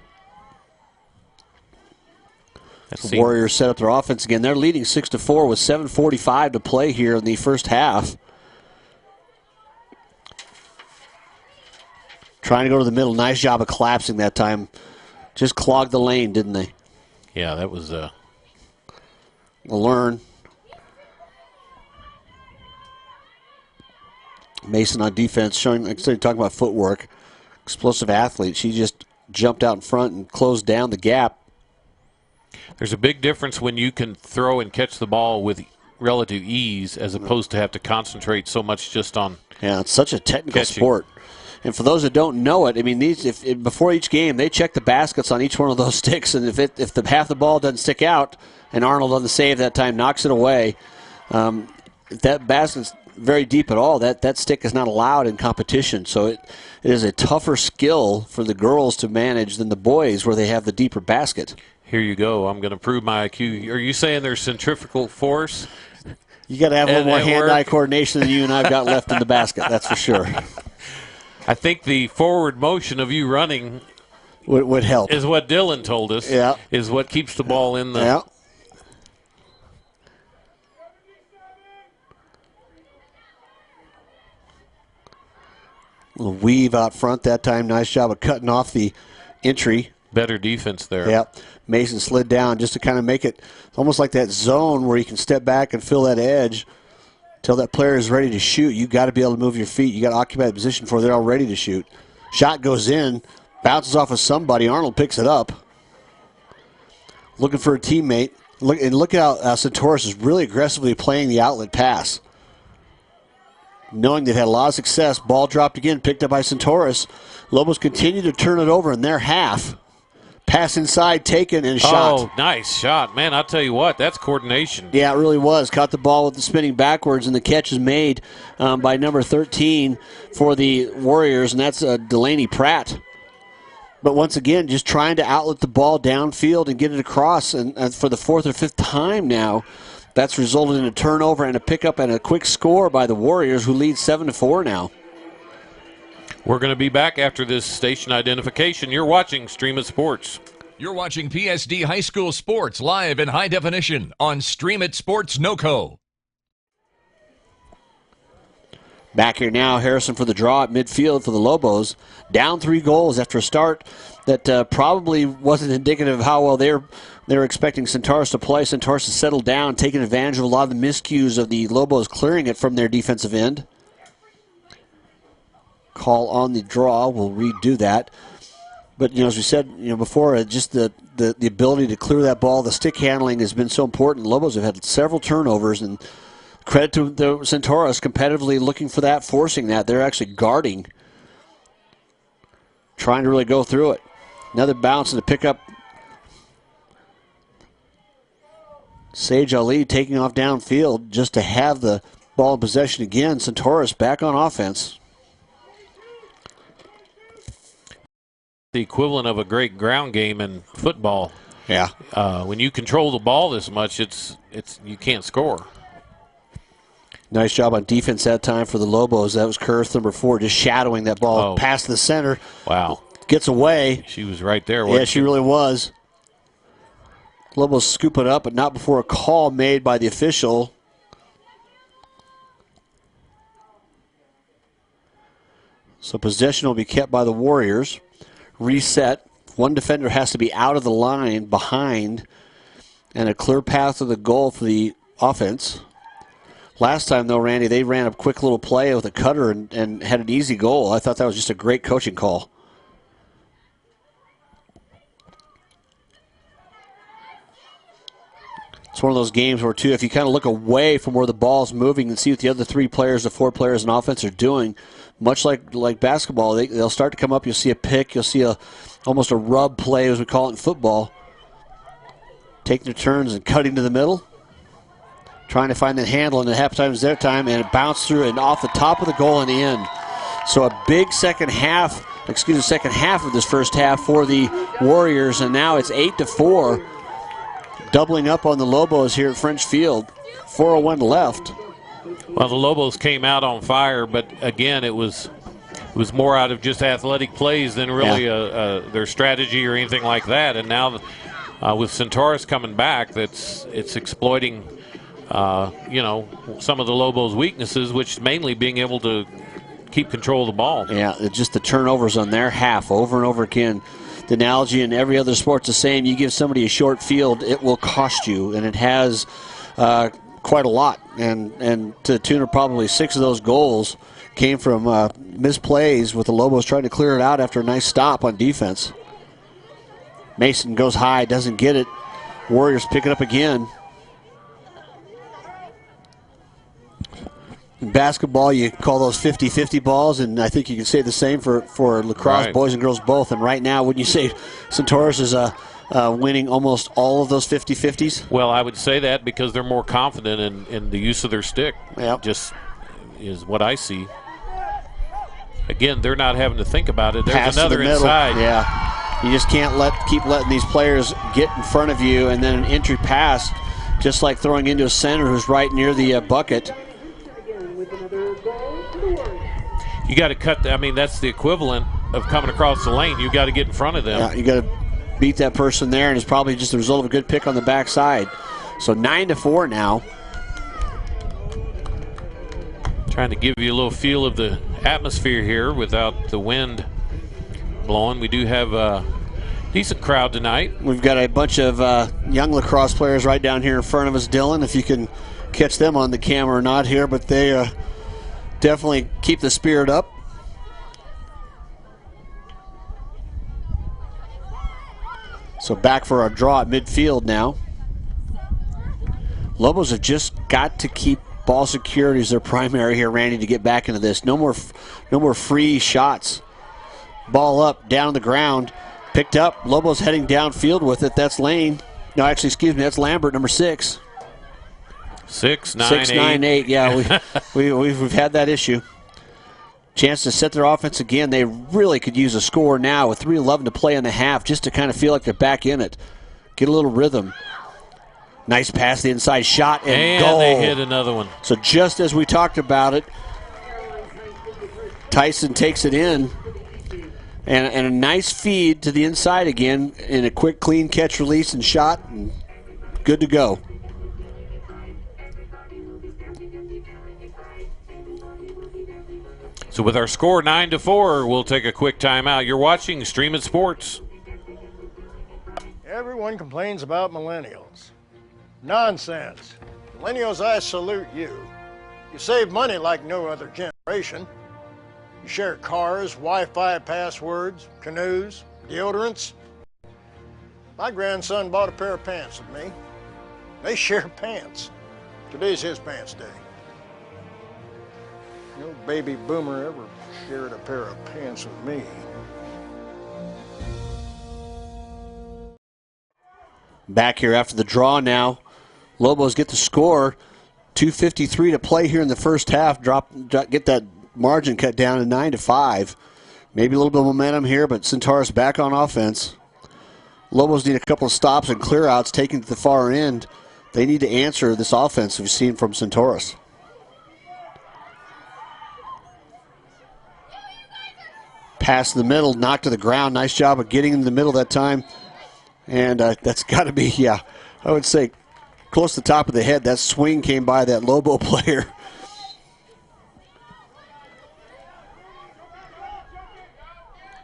The Warriors set up their offense again. They're leading 6-4 with 7:45 to play here in the first half. Trying to go to the middle. Nice job of collapsing that time. Just clogged the lane, didn't they? Yeah, that was Learn. Mason on defense, showing, like I said, talking about footwork. Explosive athlete. She just jumped out in front and closed down the gap. There's a big difference when you can throw and catch the ball with relative ease as opposed to have to concentrate so much just on it's such a technical catching. Sport. And for those that don't know it, I mean, before each game, they check the baskets on each one of those sticks, and if half the ball doesn't stick out, and Arnold on the save that time knocks it away, if that basket's very deep at all, that stick is not allowed in competition. So it is a tougher skill for the girls to manage than the boys where they have the deeper basket. Here you go. I'm going to prove my IQ. Are you saying there's centrifugal force? You got to have a little more hand-eye coordination than you and I've got left in the basket, that's for sure. I think the forward motion of you running would help. Is what Dylan told us. Yeah. Is what keeps the ball in the. Yeah. Little weave out front that time. Nice job of cutting off the entry. Better defense there. Yeah. Mason slid down just to kind of make it almost like that zone where you can step back and fill that edge until that player is ready to shoot. You got to be able to move your feet. You got to occupy the position before they're all ready to shoot. Shot goes in, bounces off of somebody. Arnold picks it up. Looking for a teammate. Look how Centaurus is really aggressively playing the outlet pass. Knowing they've had a lot of success. Ball dropped again, picked up by Centaurus. Lobos continue to turn it over in their half. Pass inside, taken, and shot. Oh, nice shot. Man, I'll tell you what, that's coordination. Yeah, it really was. Caught the ball with the spinning backwards, and the catch is made by number 13 for the Warriors, and that's Delaney Pratt. But once again, just trying to outlet the ball downfield and get it across, and for the fourth or fifth time now, that's resulted in a turnover and a pickup and a quick score by the Warriors, who lead 7-4 now. We're going to be back after this station identification. You're watching Stream It Sports. You're watching PSD High School Sports live in high definition on Stream It Sports NoCo. Back here now, Harrison for the draw at midfield for the Lobos. Down 3 goals after a start that probably wasn't indicative of how well they were expecting Centaurus to play. Centaurus has settled down, taking advantage of a lot of the miscues of the Lobos clearing it from their defensive end. Call on the draw. We'll redo that. But, as we said before, just the ability to clear that ball, the stick handling has been so important. Lobos have had several turnovers, and credit to the Centaurus competitively looking for that, forcing that. They're actually guarding, trying to really go through it. Another bounce and a pickup. Sage Ali taking off downfield just to have the ball in possession again. Centaurus back on offense. The equivalent of a great ground game in football. Yeah. When you control the ball this much, it's you can't score. Nice job on defense that time for the Lobos. That was Kurth, number 4, just shadowing that ball past the center. Wow. Gets away. She was right there. Yeah, she really was. Lobos scoop it up, but not before a call made by the official. So possession will be kept by the Warriors. Reset. One defender has to be out of the line behind, and a clear path to the goal for the offense. Last time, though, Randy, they ran a quick little play with a cutter and had an easy goal. I thought that was just a great coaching call. It's one of those games where, too, if you kind of look away from where the ball's moving and see what the other 3 players, the 4 players in offense are doing, much like basketball, they'll start to come up. You'll see a pick. You'll see almost a rub play, as we call it in football. Taking their turns and cutting to the middle. Trying to find the handle, and the half time is their time, and it bounced through and off the top of the goal and in. So a big second half of this first half for the Warriors, and now it's 8-4. Doubling up on the Lobos here at French Field. 4:01 left. Well, the Lobos came out on fire, but again, it was more out of just athletic plays than really their strategy or anything like that. And now, with Centaurus coming back, it's exploiting, some of the Lobos' weaknesses, which mainly being able to keep control of the ball. Yeah, it's just the turnovers on their half over and over again. The analogy in every other sport's the same. You give somebody a short field, it will cost you, and it has quite a lot. And to the tune of probably 6 of those goals came from misplays with the Lobos trying to clear it out after a nice stop on defense. Mason goes high, doesn't get it. Warriors pick it up again. In basketball, you call those 50-50 balls, and I think you can say the same for lacrosse, right. Boys and girls both. And right now, wouldn't you say Centaurus is winning almost all of those 50-50s? Well, I would say that because they're more confident in the use of their stick. Yep. Just is what I see. Again, they're not having to think about it. There's Pass another to the middle. inside. Yeah. You just can't keep letting these players get in front of you, and then an entry pass, just like throwing into a center who's right near the bucket. You got to cut. I mean, that's the equivalent of coming across the lane. You got to get in front of them. Yeah, you got to beat that person there, and it's probably just the result of a good pick on the backside. So 9-4 now. Trying to give you a little feel of the atmosphere here without the wind blowing. We do have a decent crowd tonight. We've got a bunch of young lacrosse players right down here in front of us, Dylan, if you can catch them on the camera or not here, but they definitely keep the spirit up. So back for our draw at midfield now. Lobos have just got to keep ball security as their primary here, Randy, to get back into this. No more free shots. Ball up, down the ground, picked up. Lobos heading downfield with it. That's Lane. No, actually, excuse me, that's Lambert, number 6. 6-9-8. Yeah, we've had that issue. Chance to set their offense again. They really could use a score now with 3:11 to play in the half, just to kind of feel like they're back in it. Get a little rhythm. Nice pass, the inside shot, and goal. They hit another one. So just as we talked about it, Tyson takes it in. And a nice feed to the inside again, and a quick, clean catch, release, and shot, and good to go. So with our score 9-4, we'll take a quick timeout. You're watching Streaming Sports. Everyone complains about millennials. Nonsense. Millennials, I salute you. You save money like no other generation. You share cars, Wi-Fi passwords, canoes, deodorants. My grandson bought a pair of pants with me. They share pants. Today's his pants day. No baby boomer ever shared a pair of pants with me. Back here after the draw now. Lobos get the score. 2:53 to play here in the first half. Get that margin cut down to 9-5. Maybe a little bit of momentum here, but Centaurus back on offense. Lobos need a couple of stops and clearouts taken to the far end. They need to answer this offense we've seen from Centaurus. Pass in the middle, knocked to the ground. Nice job of getting in the middle that time. And that's got to be, I would say close to the top of the head. That swing came by that Lobo player.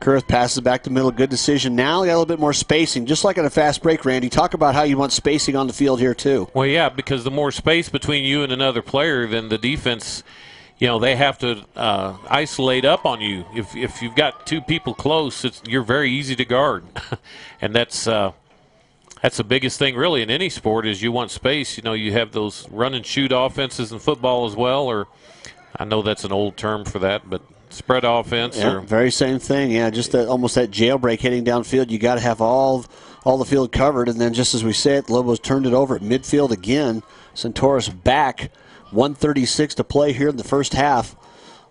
Kurth passes back to middle. Good decision. Now got a little bit more spacing. Just like on a fast break, Randy. Talk about how you want spacing on the field here, too. Well, yeah, because the more space between you and another player, then the defense, they have to isolate up on you. If you've got two people close, you're very easy to guard. And that's the biggest thing, really, in any sport is you want space. You have those run-and-shoot offenses in football as well, or I know that's an old term for that, but spread offense. Yeah, very same thing. Yeah, just almost that jailbreak heading downfield. You got to have all the field covered, and then just as we said, Lobos turned it over at midfield again. Centaurus back. 1:36 to play here in the first half.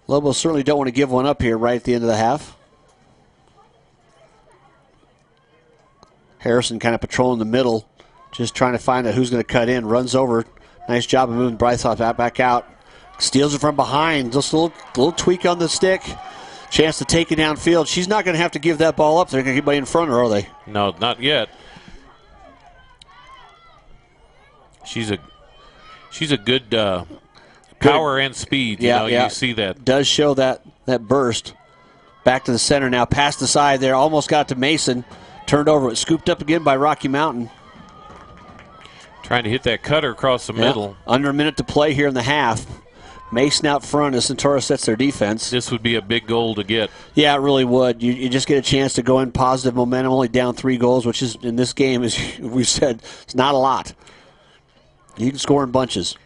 Lobos certainly don't want to give one up here right at the end of the half. Harrison kind of patrolling the middle, just trying to find out who's going to cut in. Runs over. Nice job of moving Brythop back out. Steals it from behind. Just a little tweak on the stick. Chance to take it downfield. She's not going to have to give that ball up. They're going to get anybody in front of her, are they? No, not yet. She's a good power and speed. You see that. Does show that burst. Back to the center now. Past the side there. Almost got to Mason. Turned over. Scooped up again by Rocky Mountain. Trying to hit that cutter across the middle. Under a minute to play here in the half. Mason out front as Centaurus sets their defense. This would be a big goal to get. Yeah, it really would. You just get a chance to go in positive momentum. Only down 3 goals, which is in this game, as we've said, it's not a lot. You can score in bunches.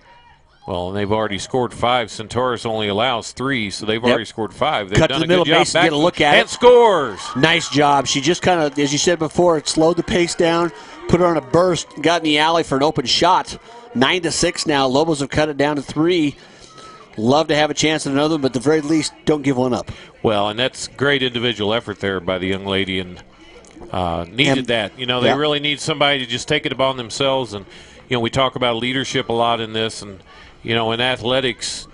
Well, and they've already scored 5. Centaurus only allows 3, so they've already scored 5. They've Cut done to the middle, good job. Mason get a look at and it. Scores. Nice job. She just kind of, as you said before, it slowed the pace down, put her on a burst, got in the alley for an open shot. 9-6 now. Lobos have cut it down to 3. Love to have a chance at another, but at the very least, don't give one up. Well, and that's great individual effort there by the young lady, and needed that. They really need somebody to just take it upon themselves. And, we talk about leadership a lot in this. And, in athletics,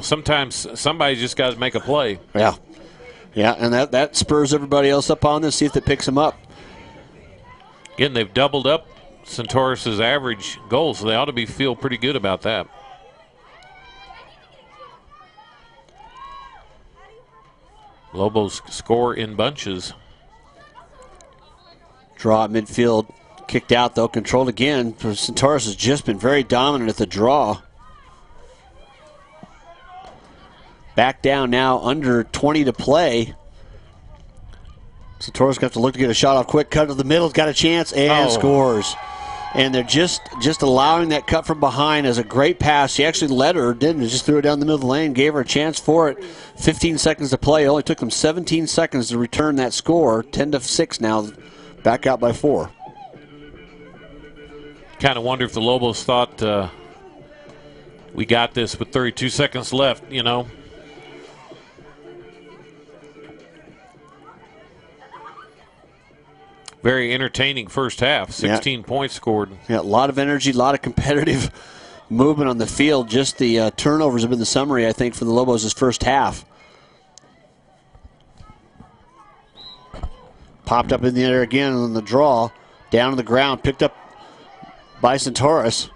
sometimes somebody's just got to make a play. Yeah. Yeah, and that spurs everybody else up on this, see if it picks them up. Again, they've doubled up Centaurus' average goal, so they ought to feel pretty good about that. Lobos score in bunches. Draw at midfield. Kicked out, though. Controlled again. Centaurus has just been very dominant at the draw. Back down now, under 20 to play. Centaurus going to have to look to get a shot off quick. Cut to the middle. Got a chance and scores. And they're just allowing that cut from behind as a great pass. She actually led her, didn't. Just threw it down the middle of the lane, gave her a chance for it. 15 seconds to play. It only took them 17 seconds to return that score. 10-6 now. Back out by 4. Kind of wonder if the Lobos thought we got this with 32 seconds left, Very entertaining first half. 16 points scored. Yeah, a lot of energy, a lot of competitive movement on the field. Just the turnovers have been the summary, I think, for the Lobos' this first half. Popped up in the air again on the draw. Down on the ground, picked up by Centaurus.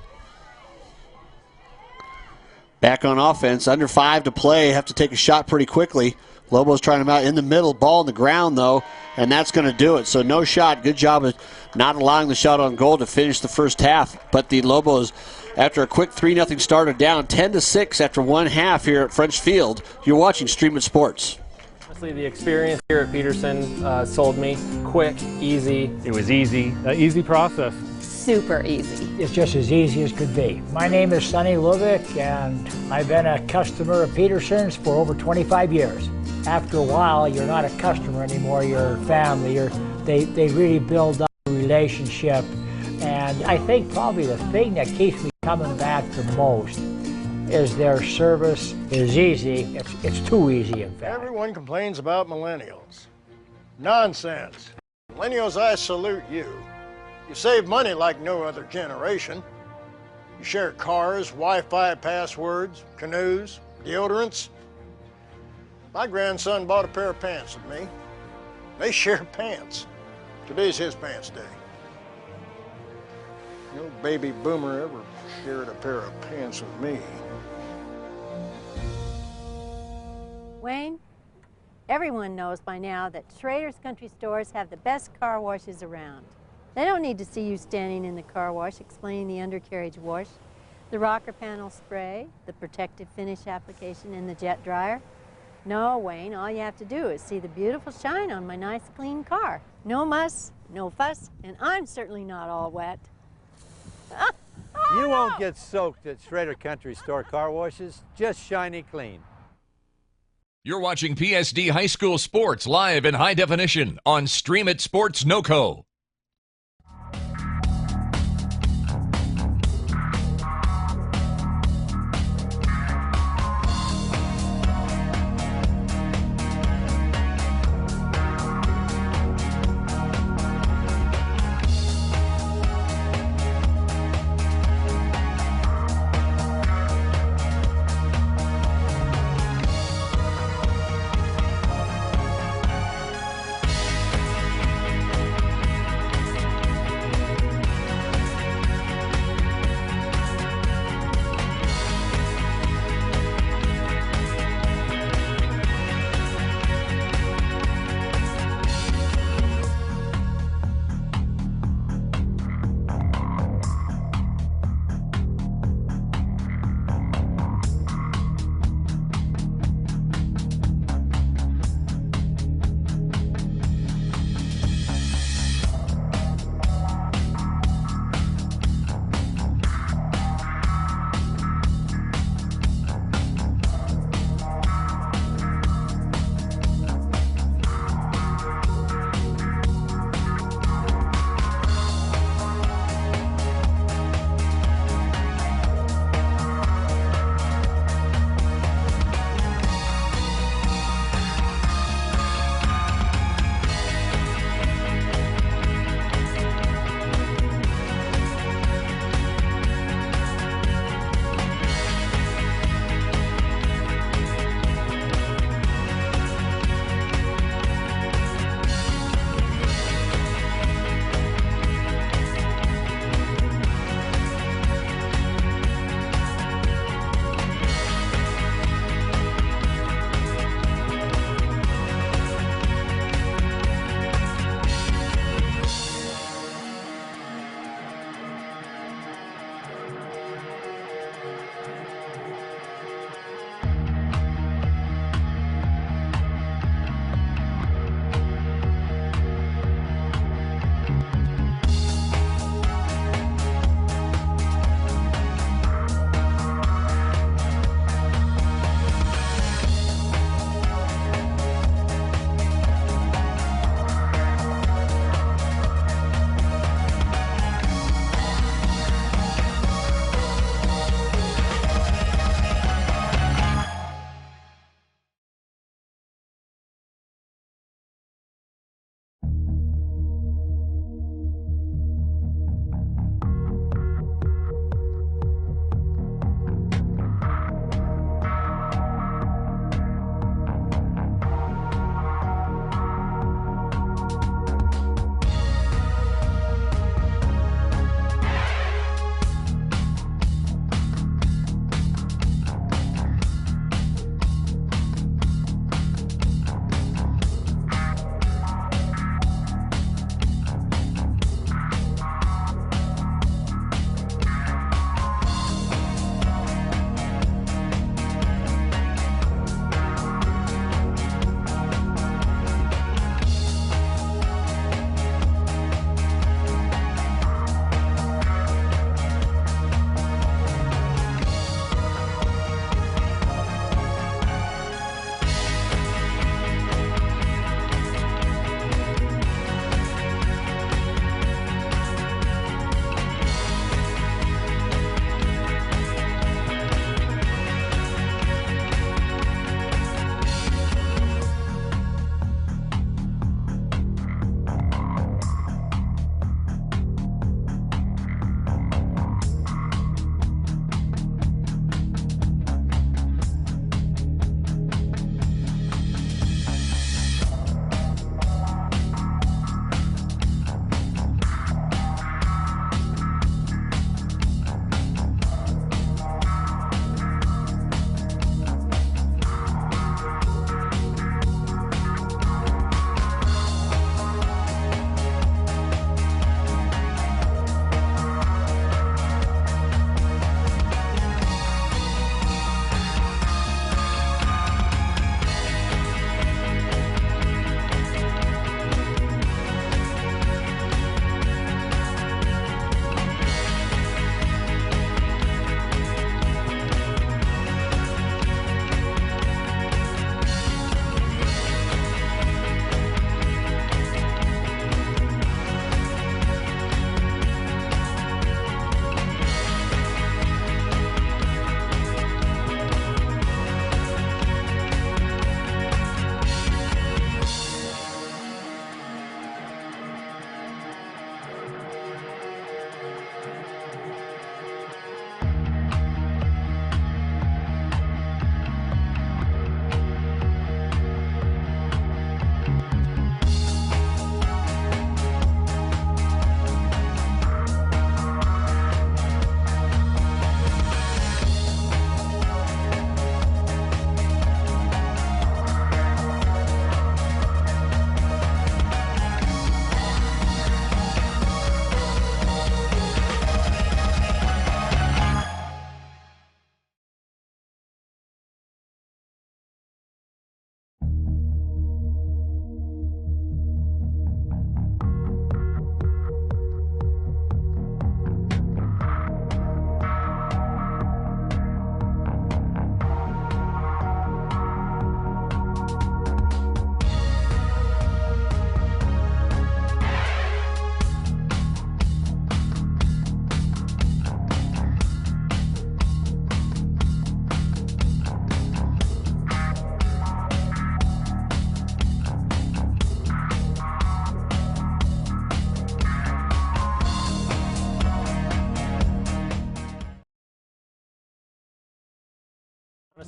Back on offense, under 5 to play. Have to take a shot pretty quickly. Lobos trying them out in the middle. Ball on the ground, though, and that's going to do it. So no shot. Good job of not allowing the shot on goal to finish the first half. But the Lobos, after a quick 3-0 start, are down 10-6 after one half here at French Field. You're watching Stream It Sports. Honestly, the experience here at Pedersen sold me. Quick, easy. It was easy. Easy process. Super easy. It's just as easy as could be. My name is Sonny Lubick, and I've been a customer of Pedersen's for over 25 years. After a while, you're not a customer anymore, you're family. They really build up a relationship. And I think probably the thing that keeps me coming back the most is their service is easy. It's too easy, in fact. Everyone complains about millennials. Nonsense. Millennials, I salute you. You save money like no other generation. You share cars, Wi-Fi passwords, canoes, deodorants. My grandson bought a pair of pants with me. They share pants. Today's his pants day. No baby boomer ever shared a pair of pants with me. Wayne, everyone knows by now that Schrader's Country Stores have the best car washes around. They don't need to see you standing in the car wash explaining the undercarriage wash, the rocker panel spray, the protective finish application, and the jet dryer. No, Wayne, all you have to do is see the beautiful shine on my nice clean car. No muss, no fuss, and I'm certainly not all wet. You won't get soaked at Schrader Country Store car washes, just shiny clean. You're watching PSD High School Sports live in high definition on Stream It Sports NoCo.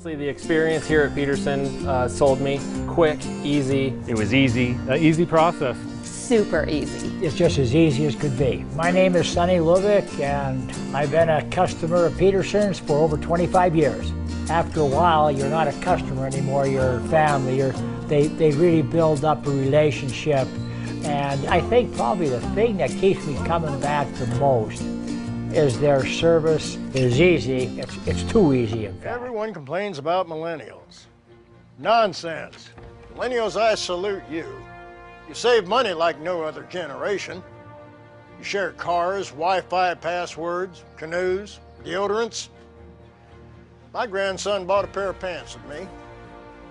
The experience here at Pedersen sold me. Quick, easy. It was easy, an easy process. Super easy. It's just as easy as could be. My name is Sonny Lubick, and I've been a customer of Pedersen's for over 25 years. After a while, you're not a customer anymore, you're family. They really build up a relationship. And I think probably the thing that keeps me coming back the most is their service is easy. It's too easy, in fact. Everyone complains about millennials. Nonsense. Millennials, I salute you. You save money like no other generation. You share cars, Wi-Fi passwords, canoes, deodorants. My grandson bought a pair of pants with me.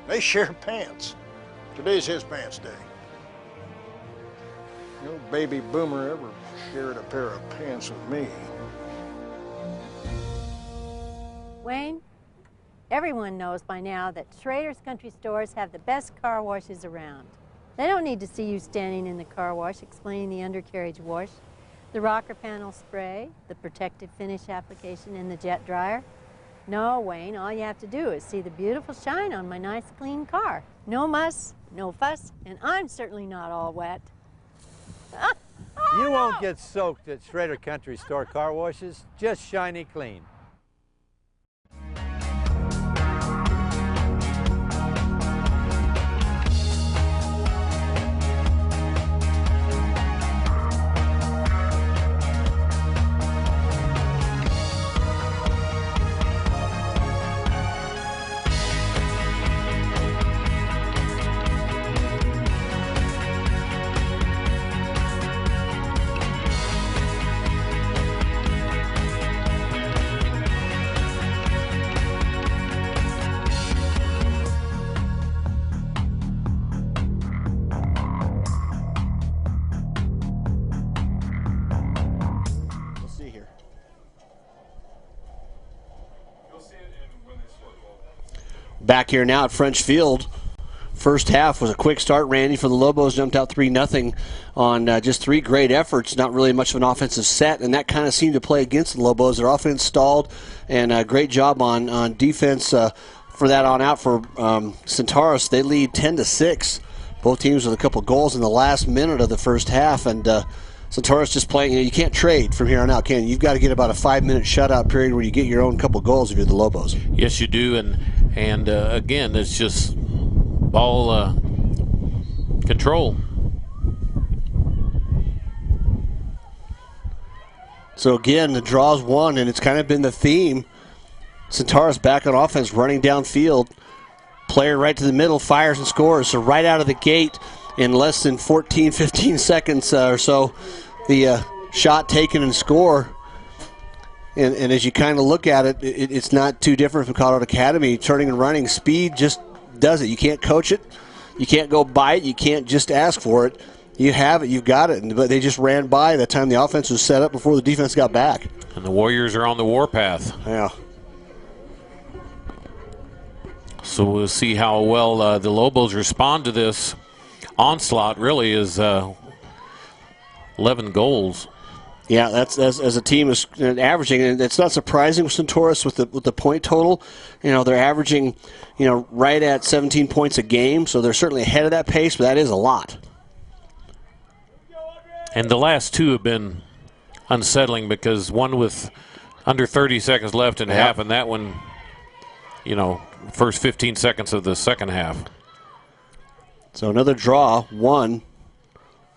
They share pants. Today's his pants day. No baby boomer ever shared a pair of pants with me. Wayne, everyone knows by now that Schrader's Country Stores have the best car washes around. They don't need to see you standing in the car wash explaining the undercarriage wash, the rocker panel spray, the protective finish application, and the jet dryer. No, Wayne, all you have to do is see the beautiful shine on my nice clean car. No muss, no fuss, and I'm certainly not all wet. You won't get soaked at Schrader Country Store car washes, just shiny clean. Back here now at French Field. First half was a quick start, Randy, for the Lobos. Jumped out 3-0 on just 3 great efforts. Not really much of an offensive set, and that kind of seemed to play against the Lobos. Their offense stalled, and a great job on defense for that on out for Centaurus. They lead 10-6. Both teams with a couple goals in the last minute of the first half, and Centaurus just playing. You can't trade from here on out, can you? You've got to get about a 5-minute shutout period where you get your own couple goals if you're the Lobos. Yes, you do, and again, it's just ball control. So again, the draw's won, and it's kind of been the theme. Centaurus back on offense, running downfield. Player right to the middle, fires and scores. So right out of the gate, in less than 14, 15 seconds or so, the shot taken and score. And as you kind of look at it, it's not too different from Colorado Academy. Turning and running, speed just does it. You can't coach it. You can't go buy it. You can't just ask for it. You have it. You've got it. But they just ran by that time the offense was set up before the defense got back. And the Warriors are on the warpath. Yeah. So we'll see how well the Lobos respond to this onslaught. Really is 11 goals. Yeah, that's as a team is averaging, and it's not surprising with Centaurus with the point total. You know, they're averaging, right at 17 points a game, so they're certainly ahead of that pace, but that is a lot. And the last two have been unsettling because one with under 30 seconds left in half, and that one, first 15 seconds of the second half. So another draw, won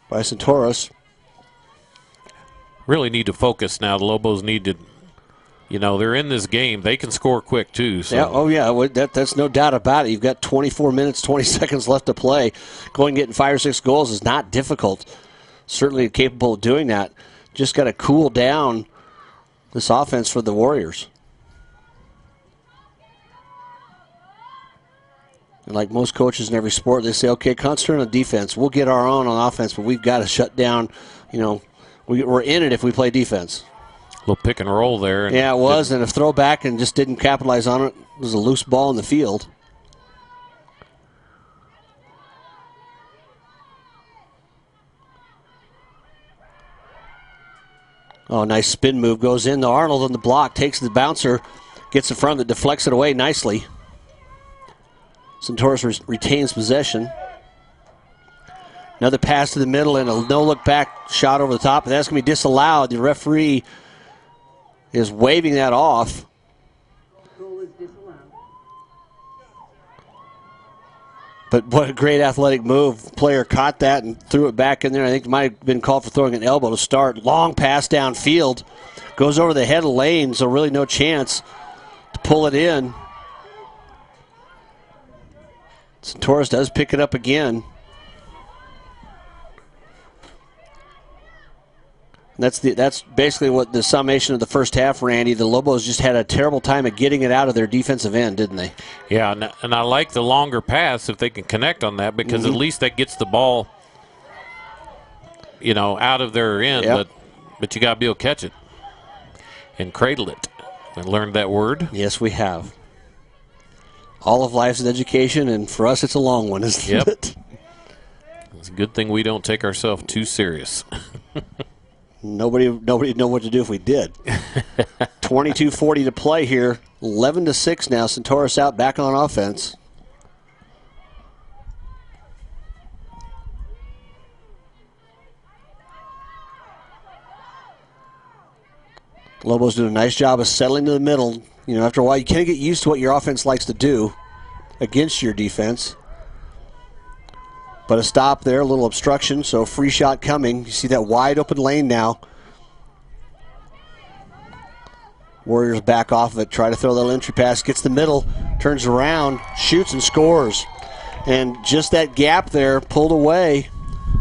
by Centaurus. Really need to focus now. The Lobos need to, they're in this game. They can score quick too. So. Yeah, that's no doubt about it. You've got 24 minutes, 20 seconds left to play. Going and getting 5 or 6 goals is not difficult. Certainly capable of doing that. Just got to cool down this offense for the Warriors. And like most coaches in every sport, they say, okay, concentrate on defense. We'll get our own on offense, but we've got to shut down, we're in it if we play defense. A little pick and roll there. Yeah, it was, and a throwback and just didn't capitalize on it. It was a loose ball in the field. Oh, nice spin move. Goes in to Arnold on the block, takes the bouncer, gets in front of it, deflects it away nicely. Centaurus retains possession. Another pass to the middle and a no-look back shot over the top, and that's going to be disallowed. The referee is waving that off. But what a great athletic move. The player caught that and threw it back in there. I think it might have been called for throwing an elbow to start. Long pass downfield. Goes over the head of the lane, so really no chance to pull it in. Centaurus does pick it up again. That's basically what the summation of the first half, Randy. The Lobos just had a terrible time of getting it out of their defensive end, didn't they? Yeah, and I like the longer pass if they can connect on that, because at least that gets the ball, out of their end. Yep. But you got to be able to catch it and cradle it. I learned that word. Yes, we have. All of life's an education, and for us it's a long one, isn't it? It's a good thing we don't take ourselves too serious. Nobody would know what to do if we did. 22:40 to play here. 11-6 now. Centaurus out, back on offense. Lobos doing a nice job of settling to the middle. After a while, you can't get used to what your offense likes to do against your defense. But a stop there, a little obstruction, so free shot coming. You see that wide open lane now. Warriors back off of it, try to throw a little entry pass, gets the middle, turns around, shoots and scores. And just that gap there pulled away.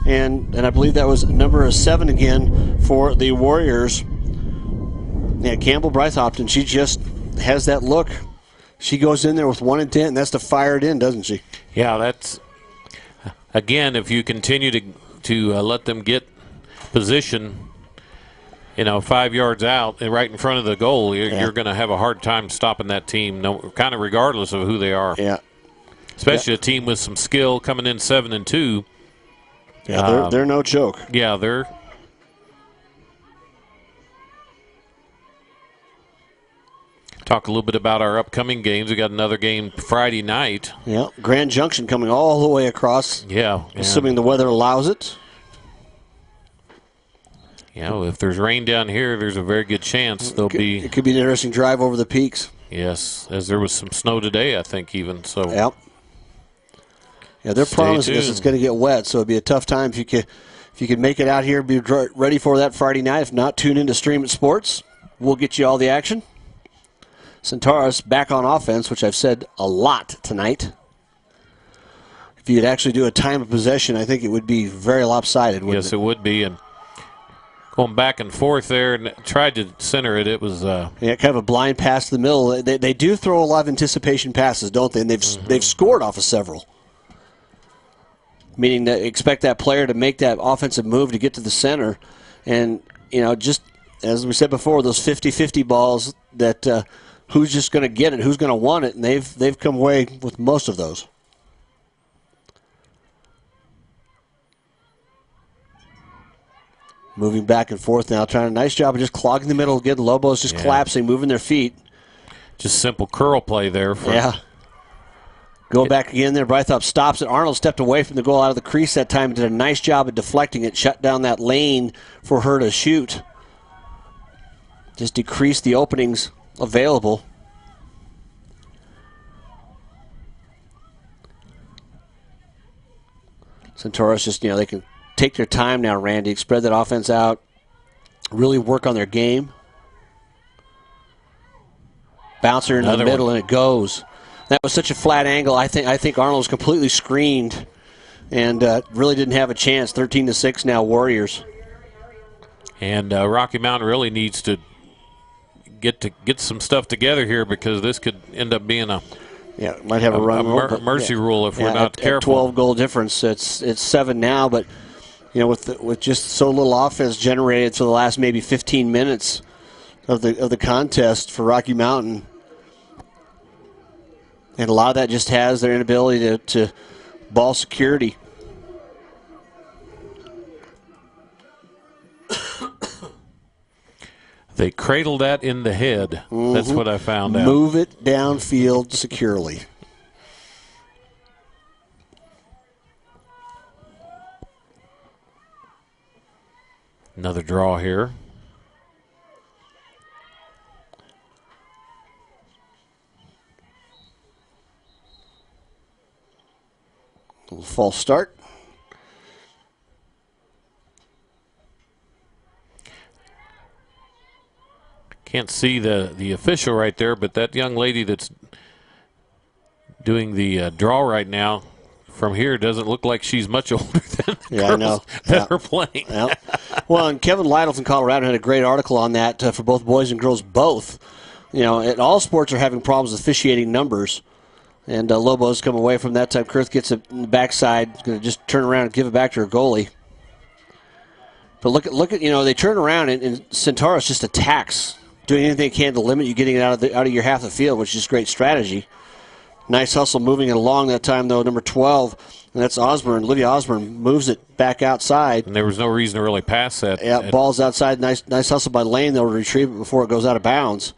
And I believe that was number 7 again for the Warriors. Yeah, Campbell Brythopton, she just has that look. She goes in there with one intent, and that's to fire it in, doesn't she? Yeah, that's, again, if you continue to let them get position, 5 yards out and right in front of the goal, you're going to have a hard time stopping that team, kind of regardless of who they are. Yeah. Especially a team with some skill coming in 7-2. Yeah, they're no joke. Yeah, they're. Talk a little bit about our upcoming games. We got another game Friday night. Yeah, Grand Junction coming all the way across. Yeah. Assuming the weather allows it. Yeah, if there's rain down here, there's a very good chance there'll be. It could be an interesting drive over the peaks. Yes, as there was some snow today, I think, even. So. Yep. Yeah, they're promising us it's going to get wet, so it'd be a tough time if you could make it out here, be ready for that Friday night. If not, tune into Stream It Sports. We'll get you all the action. Centaurus back on offense, which I've said a lot tonight. If you could actually do a time of possession, I think it would be very lopsided. Yes, it would be. And going back and forth there and tried to center it. It was kind of a blind pass to the middle. They do throw a lot of anticipation passes, don't they? And they've scored off of several. Meaning that expect that player to make that offensive move to get to the center. And, just as we said before, those 50-50 balls that who's just going to get it, who's going to want it, and they've come away with most of those. Moving back and forth now, trying a nice job of just clogging the middle, getting Lobos just collapsing, moving their feet. Just simple curl play there. Go back again there. Brythop stops it. Arnold stepped away from the goal out of the crease that time, did a nice job of deflecting it, shut down that lane for her to shoot. Just decreased the openings available. Centaurus just, they can take their time now, Randy, spread that offense out, really work on their game. Bouncer into the middle, and it goes. That was such a flat angle. I think Arnold was completely screened and really didn't have a chance. 13-6 now, Warriors. And Rocky Mountain really needs to get some stuff together here, because this could end up being might have a run mercy rule if we're not careful. 12-goal difference. It's 7 now, but with just so little offense generated for the last maybe 15 minutes of the contest for Rocky Mountain. And a lot of that just has their inability to ball security. They cradle that in the head. That's what I found out. Move it downfield securely. Another draw here. A little false start. Can't see the official right there, but that young lady that's doing the draw right now from here doesn't look like she's much older than the girls that are playing. Yeah. Well, and Kevin Lytle from Colorado had a great article on that for both boys and girls both. You know, and all sports are having problems with officiating numbers. And Lobos come away from that time. Kurth gets it in the backside, going to just turn around and give it back to her goalie. But look at they turn around and Centaurus just attacks, doing anything they can to limit you getting it out of your half of the field, which is great strategy. Nice hustle moving it along that time, though, number 12, and that's Osborne. Lydia Osborne moves it back outside. And there was no reason to really pass that. Yeah, ball's outside. Nice hustle by Lane. They'll retrieve it before it goes out of bounds.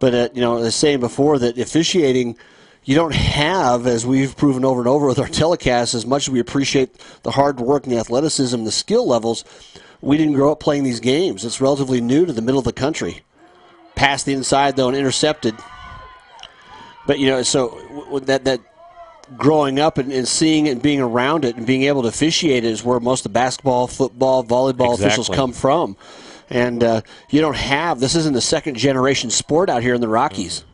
But, I was saying before that officiating, you don't have, as we've proven over and over with our telecasts, as much as we appreciate the hard work and the athleticism, the skill levels, we didn't grow up playing these games. It's relatively new to the middle of the country. Past the inside, though, and intercepted. But, so that growing up and seeing it and being around it and being able to officiate it is where most of the basketball, football, volleyball officials come from. And you don't have, this isn't a second-generation sport out here in the Rockies.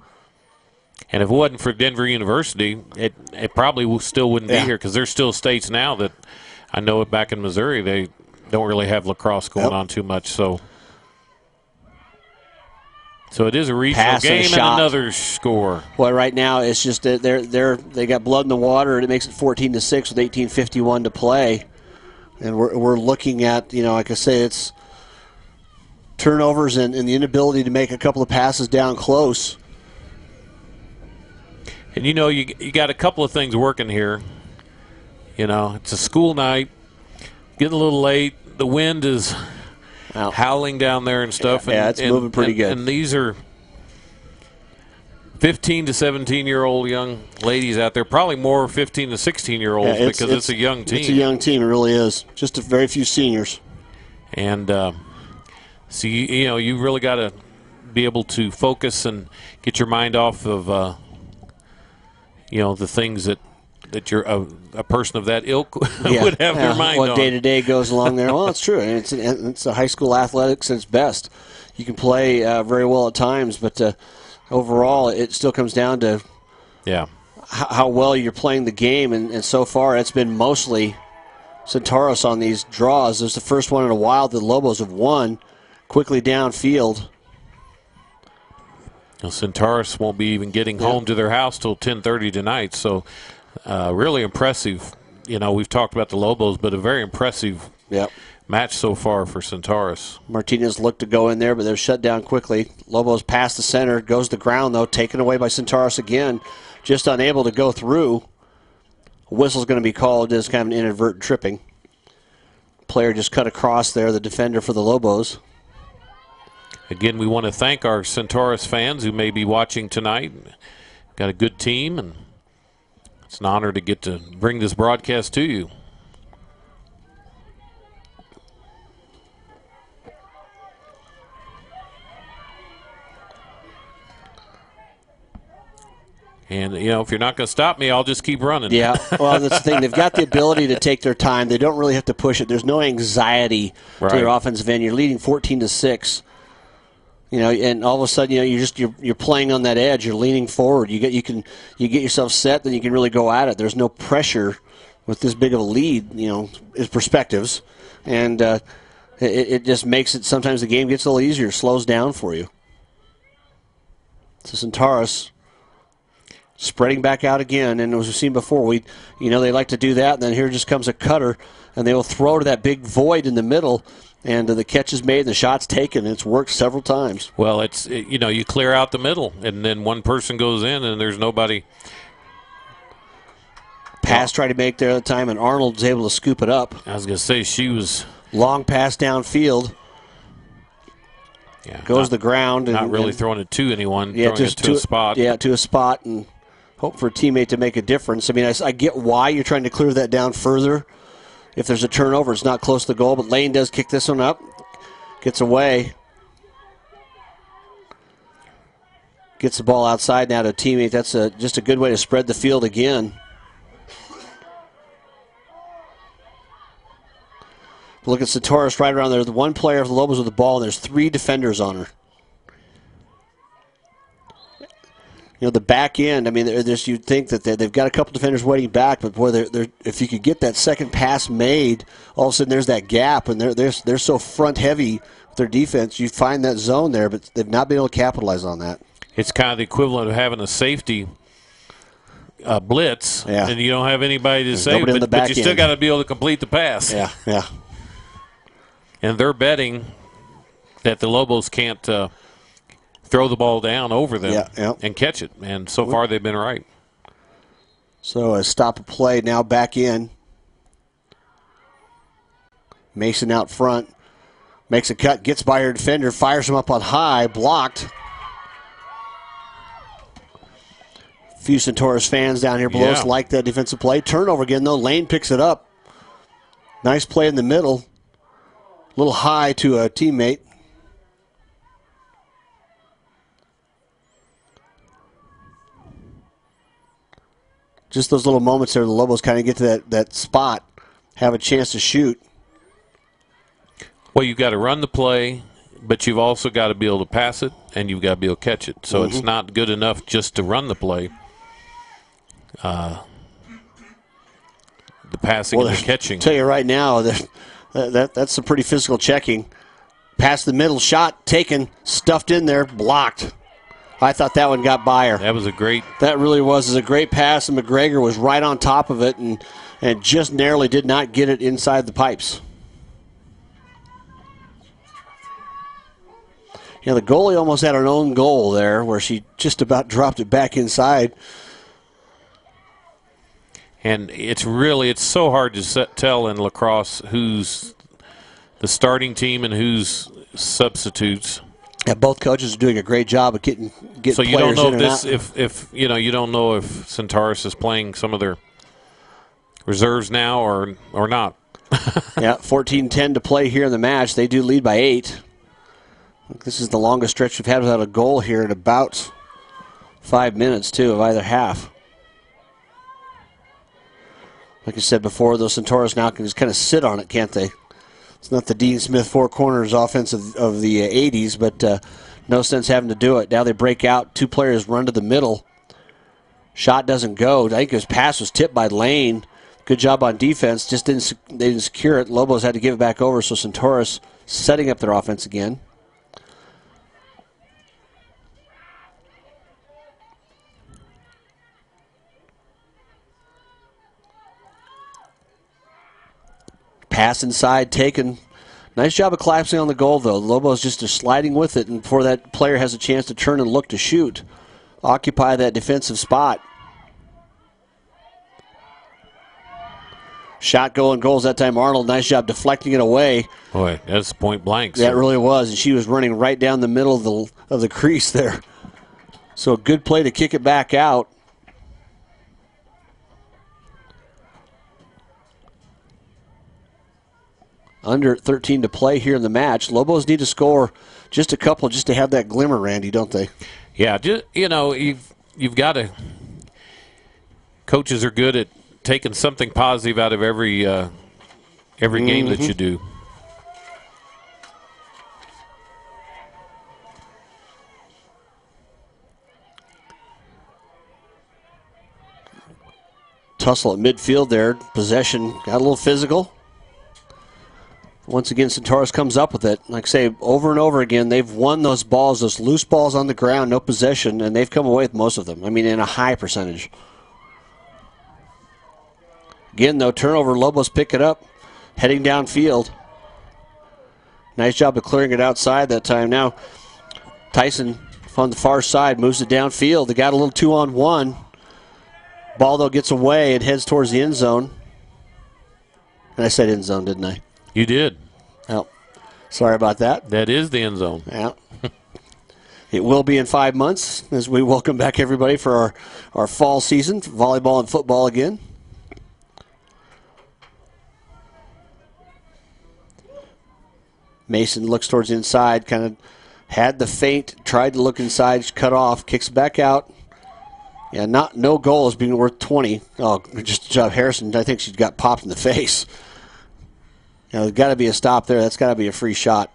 And if it wasn't for Denver University, it probably still wouldn't be here, because there's still states now that I know it back in Missouri, they don't really have lacrosse going on too much. So it is a regional game and another score. Well, right now it's just that they got blood in the water, and it makes it 14-6 with 18:51 to play. And we're looking at, like I say, it's turnovers and the inability to make a couple of passes down close. And you got a couple of things working here. It's a school night, getting a little late. The wind is howling down there and stuff. Yeah, it's moving pretty good. And these are 15 to 17-year-old young ladies out there, probably more 15 to 16-year-olds because it's a young team. It's a young team, it really is. Just a very few seniors. And so you really got to be able to focus and get your mind off of the things that you're a person of that ilk would have their mind on. What day-to-day goes along there. Well, it's true. It's a high school athletics at its best. You can play very well at times, but overall it still comes down to how well you're playing the game. And so far it's been mostly Centaurus on these draws. It's the first one in a while that the Lobos have won quickly downfield. Well, Centaurus won't be even getting home to their house till 10:30 tonight, so really impressive. We've talked about the Lobos, but a very impressive match so far for Centaurus. Martinez looked to go in there, but they're shut down quickly. Lobos past the center, goes to the ground, though, taken away by Centaurus again, just unable to go through. A whistle's going to be called as kind of an inadvertent tripping. Player just cut across there, the defender for the Lobos. Again, we want to thank our Centaurus fans who may be watching tonight. Got a good team, and it's an honor to get to bring this broadcast to you. And, if you're not going to stop me, I'll just keep running. Yeah, well, that's the thing. They've got the ability to take their time. They don't really have to push it. There's no anxiety to their offensive end. You're leading 14-6. And all of a sudden, you're playing on that edge. You're leaning forward. You get yourself set, then you can really go at it. There's no pressure with this big of a lead. Is perspectives, and it just makes it. Sometimes the game gets a little easier, slows down for you. So Centaurus spreading back out again, and as we've seen before, they like to do that. And then here just comes a cutter, and they will throw to that big void in the middle. And the catch is made, and the shot's taken. It's worked several times. Well, you clear out the middle, and then one person goes in, and there's nobody. Pass tried to make there at the time, and Arnold was able to scoop it up. I was going to say she was. Long pass downfield. Yeah, goes to the ground. Not really throwing it to anyone, throwing it to a spot. Yeah, to a spot, and hope for a teammate to make a difference. I mean, I get why you're trying to clear that down further. If there's a turnover, it's not close to the goal, but Lane does kick this one up. Gets away. Gets the ball outside now to a teammate. That's just a good way to spread the field again. Look at Centaurus right around there. The one player of the Lobos with the ball, and there's 3 defenders on her. You know, the back end, I mean, you'd think that they've got a couple defenders waiting back, but boy, if you could get that second pass made, all of a sudden there's that gap, and they're so front heavy with their defense. You find that zone there, but they've not been able to capitalize on that. It's kind of the equivalent of having a safety blitz, and you don't have anybody to save, but you still got to be able to complete the pass. Yeah, yeah. And they're betting that the Lobos can't throw the ball down over them and catch it. And so far they've been right. So a stop of play now back in. Mason out front. Makes a cut, gets by her defender, fires him up on high, blocked. A few Centaurus fans down here below us like that defensive play. Turnover again, though. Lane picks it up. Nice play in the middle. A little high to a teammate. Just those little moments there, the Lobos kind of get to that spot, have a chance to shoot. Well, you've got to run the play, but you've also got to be able to pass it, and you've got to be able to catch it. So it's not good enough just to run the play. The passing and the catching. I'll tell you right now, that's some pretty physical checking. Past the middle, shot taken, stuffed in there, blocked. I thought that one got by her. That was a great. That really was a great pass, and McGregor was right on top of it and just narrowly did not get it inside the pipes. You know, the goalie almost had her own goal there where she just about dropped it back inside. And it's so hard to tell in lacrosse who's the starting team and who's substitutes. Yeah, both coaches are doing a great job of getting so you players don't know in and out. if you don't know if Centaurus is playing some of their reserves now or not. Yeah, 14-10 to play here in the match. They do lead by 8. This is the longest stretch we've had without a goal here in about 5 minutes, too, of either half. Like I said before, those Centaurus now can just kind of sit on it, can't they? It's not the Dean Smith four corners offense of the 80s, but no sense having to do it. Now they break out. 2 players run to the middle. Shot doesn't go. I think his pass was tipped by Lane. Good job on defense. Just they didn't secure it. Lobos had to give it back over, so Centaurus setting up their offense again. Pass inside taken. Nice job of collapsing on the goal, though. Lobos just are sliding with it, and before that player has a chance to turn and look to shoot, occupy that defensive spot. Shot going goals that time. Arnold, nice job deflecting it away. Boy, that's point blank. That really was, and she was running right down the middle of the crease there. So a good play to kick it back out. Under 13 to play here in the match. Lobos need to score just a couple just to have that glimmer, Randy, don't they? Yeah, you've got to. Coaches are good at taking something positive out of every game that you do. Tussle at midfield there. Possession got a little physical. Once again, Centaurus comes up with it. Like I say, over and over again, they've won those balls, those loose balls on the ground, no possession, and they've come away with most of them. I mean, in a high percentage. Again, though, turnover. Lobos pick it up, heading downfield. Nice job of clearing it outside that time. Now, Tyson on the far side moves it downfield. They got a little 2-on-1. Ball, though, gets away and heads towards the end zone. And I said end zone, didn't I? You did. Well, sorry about that. That is the end zone. Yeah. It will be in 5 months as we welcome back everybody for our fall season, volleyball and football again. Mason looks towards the inside, kind of had the feint, tried to look inside, cut off, kicks back out. Yeah, no goal is being worth 20. Oh, just Harrison, I think she got popped in the face. There's got to be a stop there. That's got to be a free shot.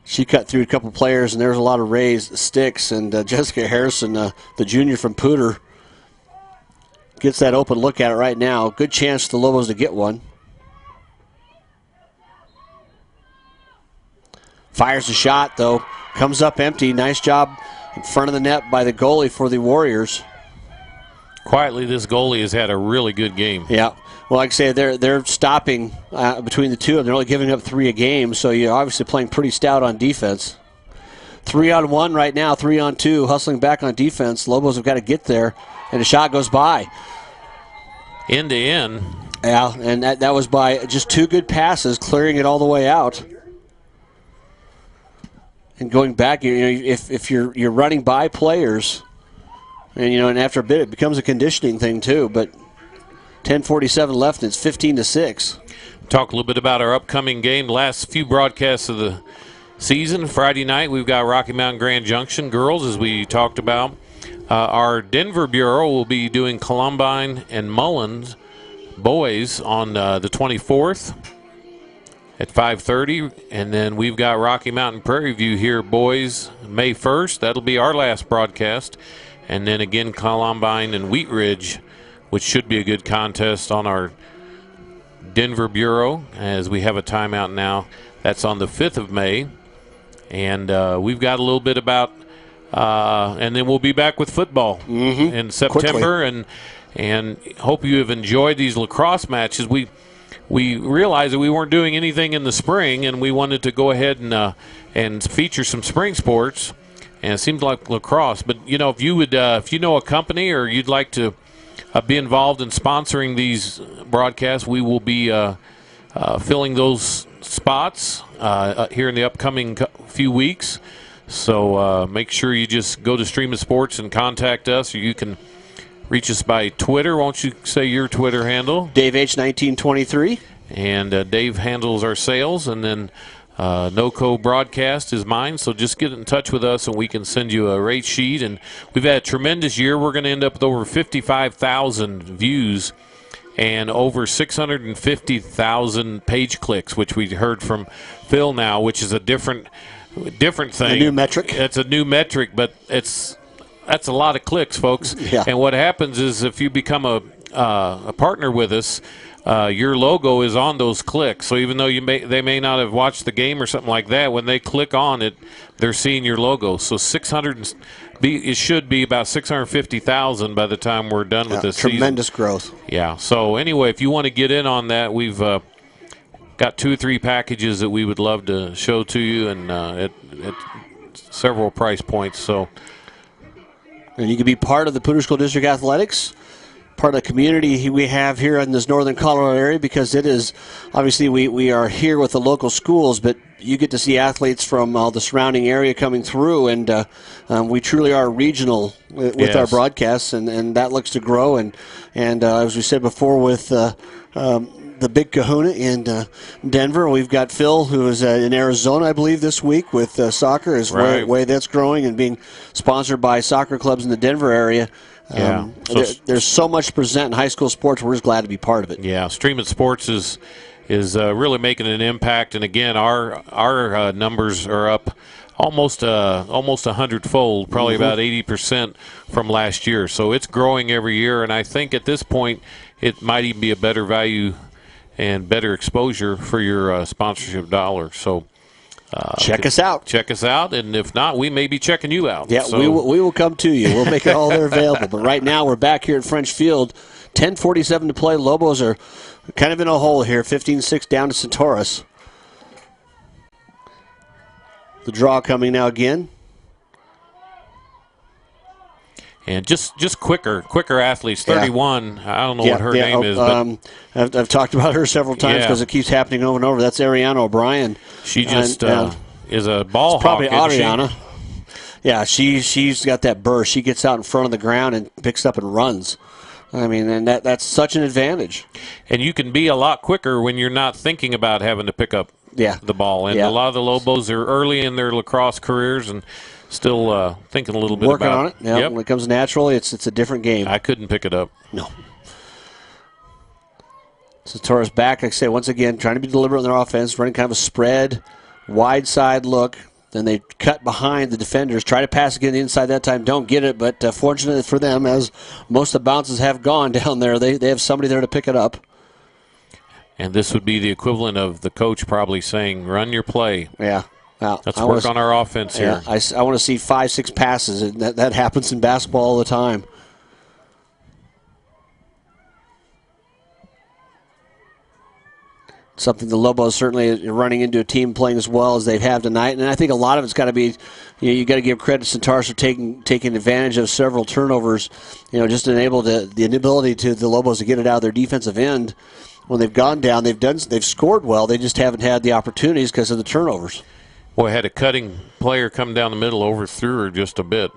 She cut through a couple players, and there's a lot of raised sticks. And Jessica Harrison, the junior from Poudre, gets that open look at it right now. Good chance for the Lobos to get one. Fires a shot, though. Comes up empty. Nice job in front of the net by the goalie for the Warriors. Quietly, this goalie has had a really good game. Yeah. Well, like I say, they're stopping between the two of them. They're only giving up 3 a game, so you're obviously playing pretty stout on defense. 3-on-1 right now, 3-on-2, hustling back on defense. Lobos have got to get there, and a shot goes by. End to end. Yeah, and that was by just 2 good passes, clearing it all the way out. And going back, if you're running by players, and after a bit it becomes a conditioning thing too. But 10:47 left, and it's 15-6. Talk a little bit about our upcoming game. The last few broadcasts of the season. Friday night we've got Rocky Mountain Grand Junction girls, as we talked about. Our Denver Bureau will be doing Columbine and Mullins boys on the 24th. At 5:30, and then we've got Rocky Mountain Prairie View here, boys, May 1st. That'll be our last broadcast. And then again, Columbine and Wheat Ridge, which should be a good contest on our Denver Bureau, as we have a timeout now. That's on the 5th of May. And we've got a little bit about, and then we'll be back with football in September. And hope you have enjoyed these lacrosse matches. We realized that we weren't doing anything in the spring, and we wanted to go ahead and feature some spring sports. And it seems like lacrosse. But if you know a company or you'd like to be involved in sponsoring these broadcasts, we will be filling those spots here in the upcoming few weeks. So make sure you just go to Stream of Sports and contact us, or you can reach us by Twitter. Won't you say your Twitter handle? Dave H1923. And Dave handles our sales. And then NoCo Broadcast is mine. So just get in touch with us, and we can send you a rate sheet. And we've had a tremendous year. We're going to end up with over 55,000 views and over 650,000 page clicks, which we heard from Phil now, which is a different thing. A new metric. It's a new metric, but that's a lot of clicks, folks. Yeah. And what happens is if you become a partner with us, your logo is on those clicks. So even though they may not have watched the game or something like that, when they click on it, they're seeing your logo. So it should be about 650,000 by the time we're done with this tremendous season. Growth. Yeah. So anyway, if you want to get in on that, we've got 2 or 3 packages that we would love to show to you, and at several price points. So. And you can be part of the Poudre School District Athletics, part of the community we have here in this northern Colorado area, because it is, obviously we are here with the local schools, but you get to see athletes from the surrounding area coming through, and we truly are regional with our broadcasts, and that looks to grow. And as we said before with the big kahuna in Denver, we've got Phil, who is in Arizona, I believe, this week with soccer, is way that's growing and being sponsored by soccer clubs in the Denver area. There's so much to present in high school sports. We're just glad to be part of it. Yeah, Stream of Sports is really making an impact, and again, our numbers are up almost 100-fold, probably about 80% from last year. So it's growing every year, and I think at this point it might even be a better value and better exposure for your sponsorship dollar. So check us out. Check us out, and if not, we may be checking you out. Yeah, so. we will come to you. We'll make it all there available. But right now we're back here at French Field. 10:47 to play. Lobos are kind of in a hole here. 15-6 down to Centaurus. The draw coming now again. And just quicker athletes. 31. I don't know what her name is. But I've talked about her several times because it keeps happening over and over. That's Ariana O'Brien. She just is a ball hawk. Probably Ariana. Yeah, she's got that burst. She gets out in front of the ground and picks up and runs. I mean, and that's such an advantage. And you can be a lot quicker when you're not thinking about having to pick up the ball. And a lot of the Lobos are early in their lacrosse careers and still thinking a little bit working about on it. Yep. When it comes naturally, it's a different game. I couldn't pick it up. No. Centaurus back, like I say, once again, trying to be deliberate in their offense, running kind of a spread, wide side look. Then they cut behind the defenders, try to pass again the inside that time, don't get it, but fortunately for them, as most of the bounces have gone down there, they have somebody there to pick it up. And this would be the equivalent of the coach probably saying, run your play. Yeah. Well, let's work on our offense here. I want to see 5-6 passes, and that happens in basketball all the time. Something the Lobos certainly are running into a team playing as well as they have tonight. And I think a lot of it's got to be, you got to give credit to Centaurus for taking advantage of several turnovers, just enable the inability to the Lobos to get it out of their defensive end. When they've gone down, they've scored well. They just haven't had the opportunities because of the turnovers. Boy, had a cutting player come down the middle, overthrew her just a bit.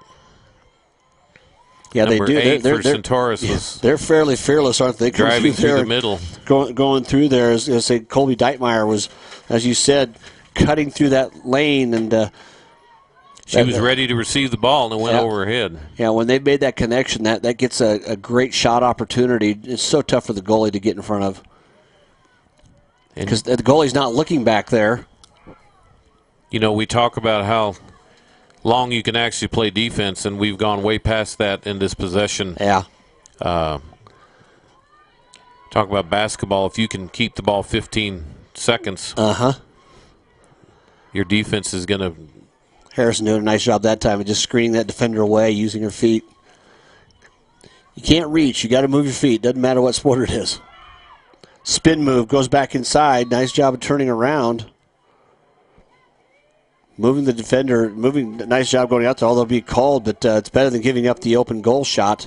Yeah, Number they do. For Centaurus they're fairly fearless, aren't they? Driving through the middle. Going through there, as I say, Colby Deitmeyer was, as you said, cutting through that lane. And she was ready to receive the ball, and it went over her head. Yeah, when they made that connection, that gets a great shot opportunity. It's so tough for the goalie to get in front of. Because the goalie's not looking back there. We talk about how long you can actually play defense, and we've gone way past that in this possession. Yeah. Talk about basketball. If you can keep the ball 15 seconds, your defense is going to. Harrison doing a nice job that time of just screening that defender away using her feet. You can't reach. You got to move your feet. Doesn't matter what sport it is. Spin move, goes back inside. Nice job of turning around. Moving the defender, nice job going out there, although it'll be called, but it's better than giving up the open goal shot.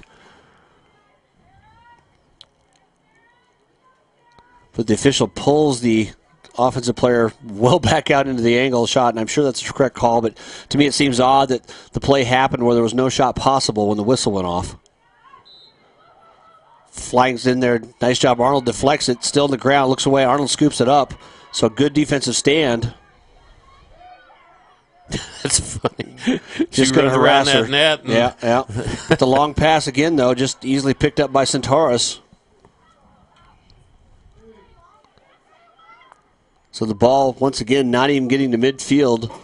But the official pulls the offensive player well back out into the angle shot, and I'm sure that's the correct call, but to me it seems odd that the play happened where there was no shot possible when the whistle went off. Flags in there, nice job. Arnold deflects it, still on the ground, looks away. Arnold scoops it up, so good defensive stand. That's funny. Just going to harass that her. Net. Yeah. But the long pass again, though, just easily picked up by Centaurus. So the ball, once again, not even getting to midfield.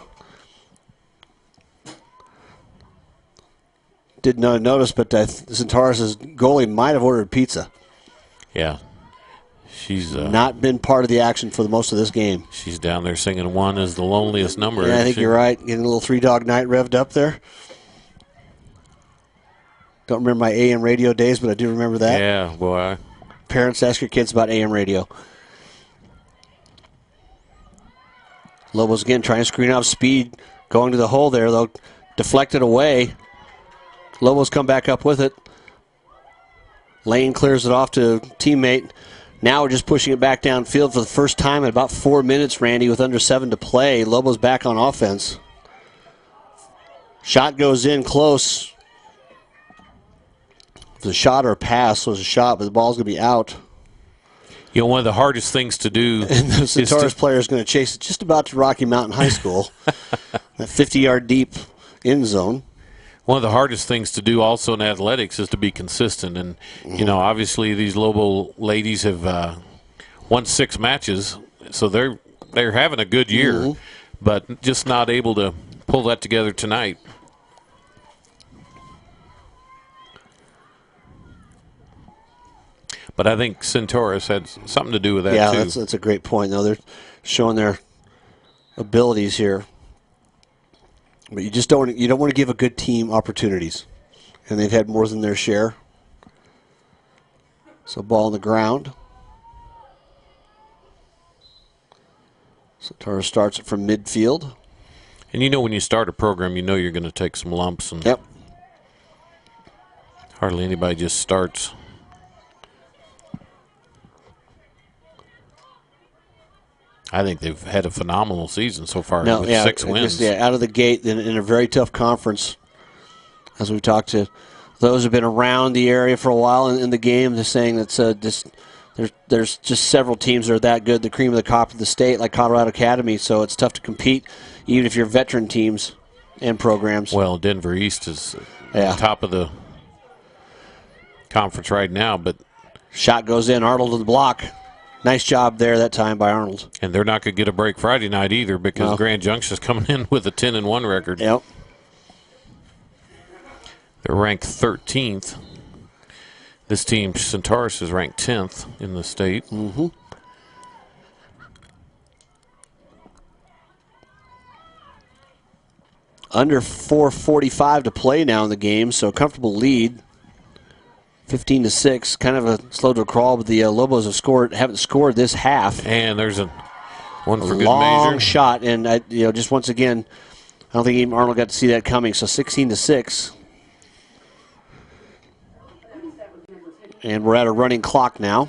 Did not notice, but Centaurus' goalie might have ordered pizza. Yeah. She's not been part of the action for the most of this game. She's down there singing "One Is the Loneliest Number." Yeah, I think you're right. Getting a little Three Dog Night revved up there. Don't remember my AM radio days, but I do remember that. Yeah, boy. Parents, ask your kids about AM radio. Lobos again trying to screen out speed, going to the hole there. They'll deflect it away. Lobos come back up with it. Lane clears it off to a teammate. Now we're just pushing it back downfield for the first time in about 4 minutes, Randy, with under 7 to play. Lobos back on offense. Shot goes in close. It was a shot or a pass. It was a shot, but the ball's going to be out. One of the hardest things to do. And the Centaurus player is going to chase it just about to Rocky Mountain High School. That 50-yard deep end zone. One of the hardest things to do also in athletics is to be consistent. And, obviously these Lobo ladies have won 6 matches, so they're having a good year, but just not able to pull that together tonight. But I think Centaurus had something to do with that, too. Yeah, that's a great point, though. They're showing their abilities here. But you just don't want to give a good team opportunities. And they've had more than their share. So ball on the ground. Centaurus starts it from midfield. And when you start a program, you're going to take some lumps. And yep. Hardly anybody just starts. I think they've had a phenomenal season so far with 6 wins. Out of the gate in a very tough conference. As we've talked to those have been around the area for a while in the game. They're saying that there's just several teams that are that good, the cream of the crop of the state, like Colorado Academy, so it's tough to compete, even if you're veteran teams and programs. Well, Denver East is top of the conference right now, but shot goes in, Arnold to the block. Nice job there that time by Arnold. And they're not going to get a break Friday night either because Grand Junction's coming in with a 10-1 record. Yep. They're ranked 13th. This team, Centaurus, is ranked 10th in the state. Mm-hmm. Under 4:45 to play now in the game, so comfortable lead. 15-6, kind of a slow to crawl, but the Lobos haven't scored this half. And there's one for good long measure. shot, and just once again, I don't think even Arnold got to see that coming. So 16-6, and we're at a running clock now.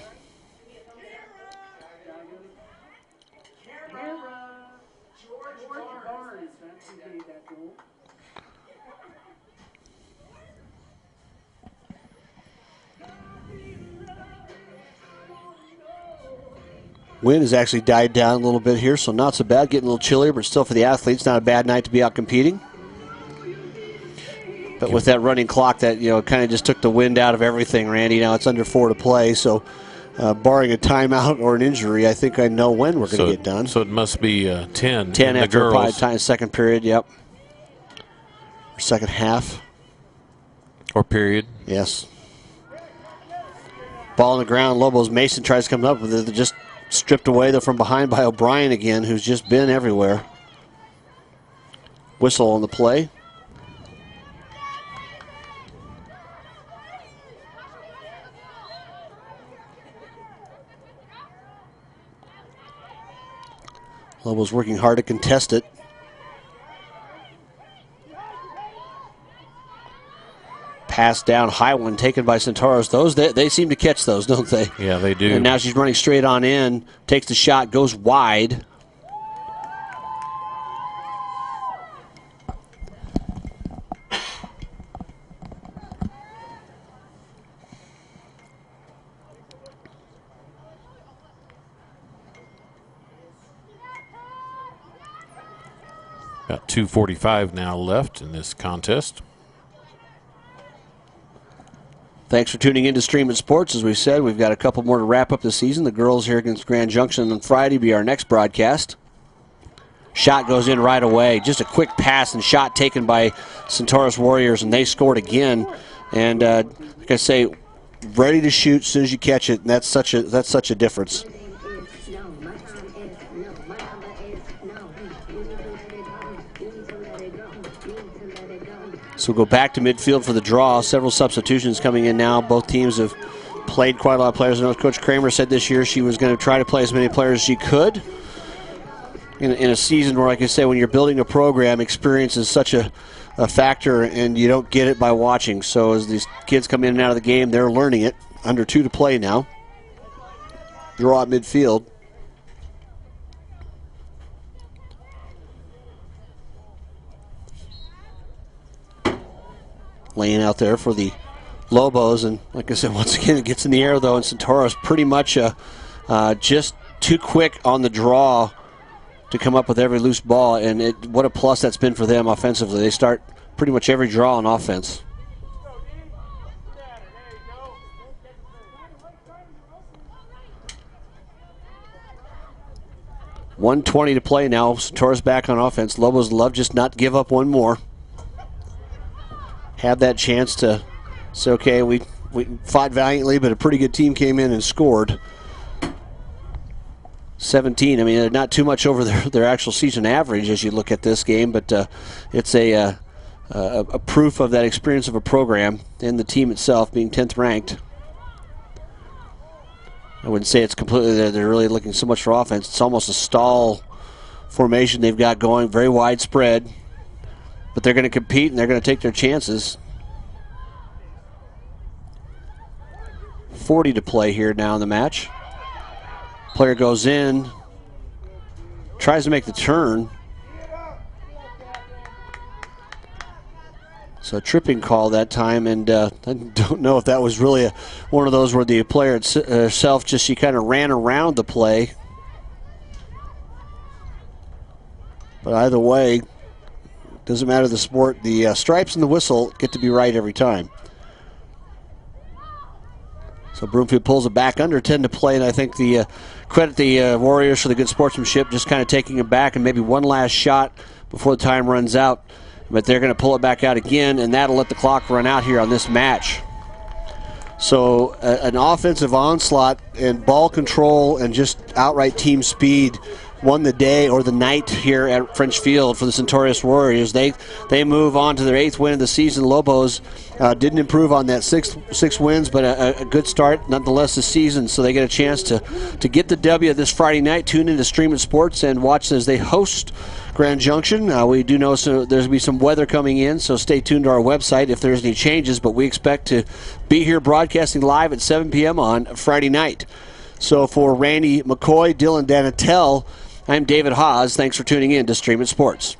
Wind has actually died down a little bit here, so not so bad. Getting a little chillier, but still for the athletes, not a bad night to be out competing. But with that running clock, that kind of just took the wind out of everything, Randy. Now it's under 4 to play, so barring a timeout or an injury, I think I know when we're going to get done. So it must be 10. 10 in after the girls. time, second period, yep. Or second half. Or period. Yes. Ball on the ground. Lobos. Mason tries to come up with it. Just stripped away from behind by O'Brien again, who's just been everywhere. Whistle on the play. Lobos working hard to contest it. Pass down, high one taken by Centaurus. Those they seem to catch those, don't they? Yeah, they do. And now she's running straight on in, takes the shot, goes wide. About 2:45 now left in this contest. Thanks for tuning in to Stream Sports. As we said, we've got a couple more to wrap up the season. The girls here against Grand Junction on Friday be our next broadcast. Shot goes in right away. Just a quick pass and shot taken by Centaurus Warriors, and they scored again. And like I say, ready to shoot as soon as you catch it, and that's such a difference. So we'll go back to midfield for the draw. Several substitutions coming in now. Both teams have played quite a lot of players. I know Coach Kramer said this year she was going to try to play as many players as she could. In a season where, like I say, when you're building a program, experience is such a factor, and you don't get it by watching. So as these kids come in and out of the game, they're learning it. Under 2 to play now. Draw at midfield. Laying out there for the Lobos, and like I said, once again, it gets in the air though, and Centaurus pretty much just too quick on the draw to come up with every loose ball, and what a plus that's been for them offensively. They start pretty much every draw on offense. .120 to play now. Centaurus back on offense. Lobos love just not give up one more. Had that chance to say, okay, we fought valiantly, but a pretty good team came in and scored. 17. I mean, they're not too much over their actual season average as you look at this game, but it's a proof of that experience of a program and the team itself being 10th ranked. I wouldn't say it's completely that they're really looking so much for offense. It's almost a stall formation they've got going, very widespread. But they're going to compete, and they're going to take their chances. 40 to play here now in the match. Player goes in, tries to make the turn. So a tripping call that time, and I don't know if that was really one of those where the player herself she kind of ran around the play. But either way, doesn't matter the sport. The stripes and the whistle get to be right every time. So Broomfield pulls it back under 10 to play, and I think the credit the Warriors for the good sportsmanship, just kind of taking it back and maybe one last shot before the time runs out. But they're going to pull it back out again, and that'll let the clock run out here on this match. So an offensive onslaught and ball control and just outright team speed won the day or the night here at French Field for the Centaurus Warriors. They move on to their 8th win of the season. Lobos didn't improve on that six wins, but a good start nonetheless this season. So they get a chance to get the W this Friday night. Tune into Streaming Sports and watch as they host Grand Junction. We do know there's be some weather coming in, so stay tuned to our website if there's any changes. But we expect to be here broadcasting live at 7 p.m. on Friday night. So for Randy McCoy, Dylan Danatel, I'm David Haase. Thanks for tuning in to Stream It Sports.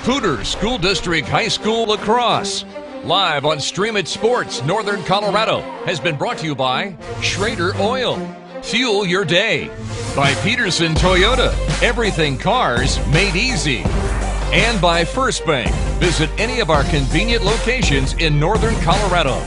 Poudre School District High School Lacrosse, live on Stream It Sports, Northern Colorado, has been brought to you by Schrader Oil. Fuel your day. By Pedersen Toyota, everything cars made easy. And by First Bank. Visit any of our convenient locations in Northern Colorado.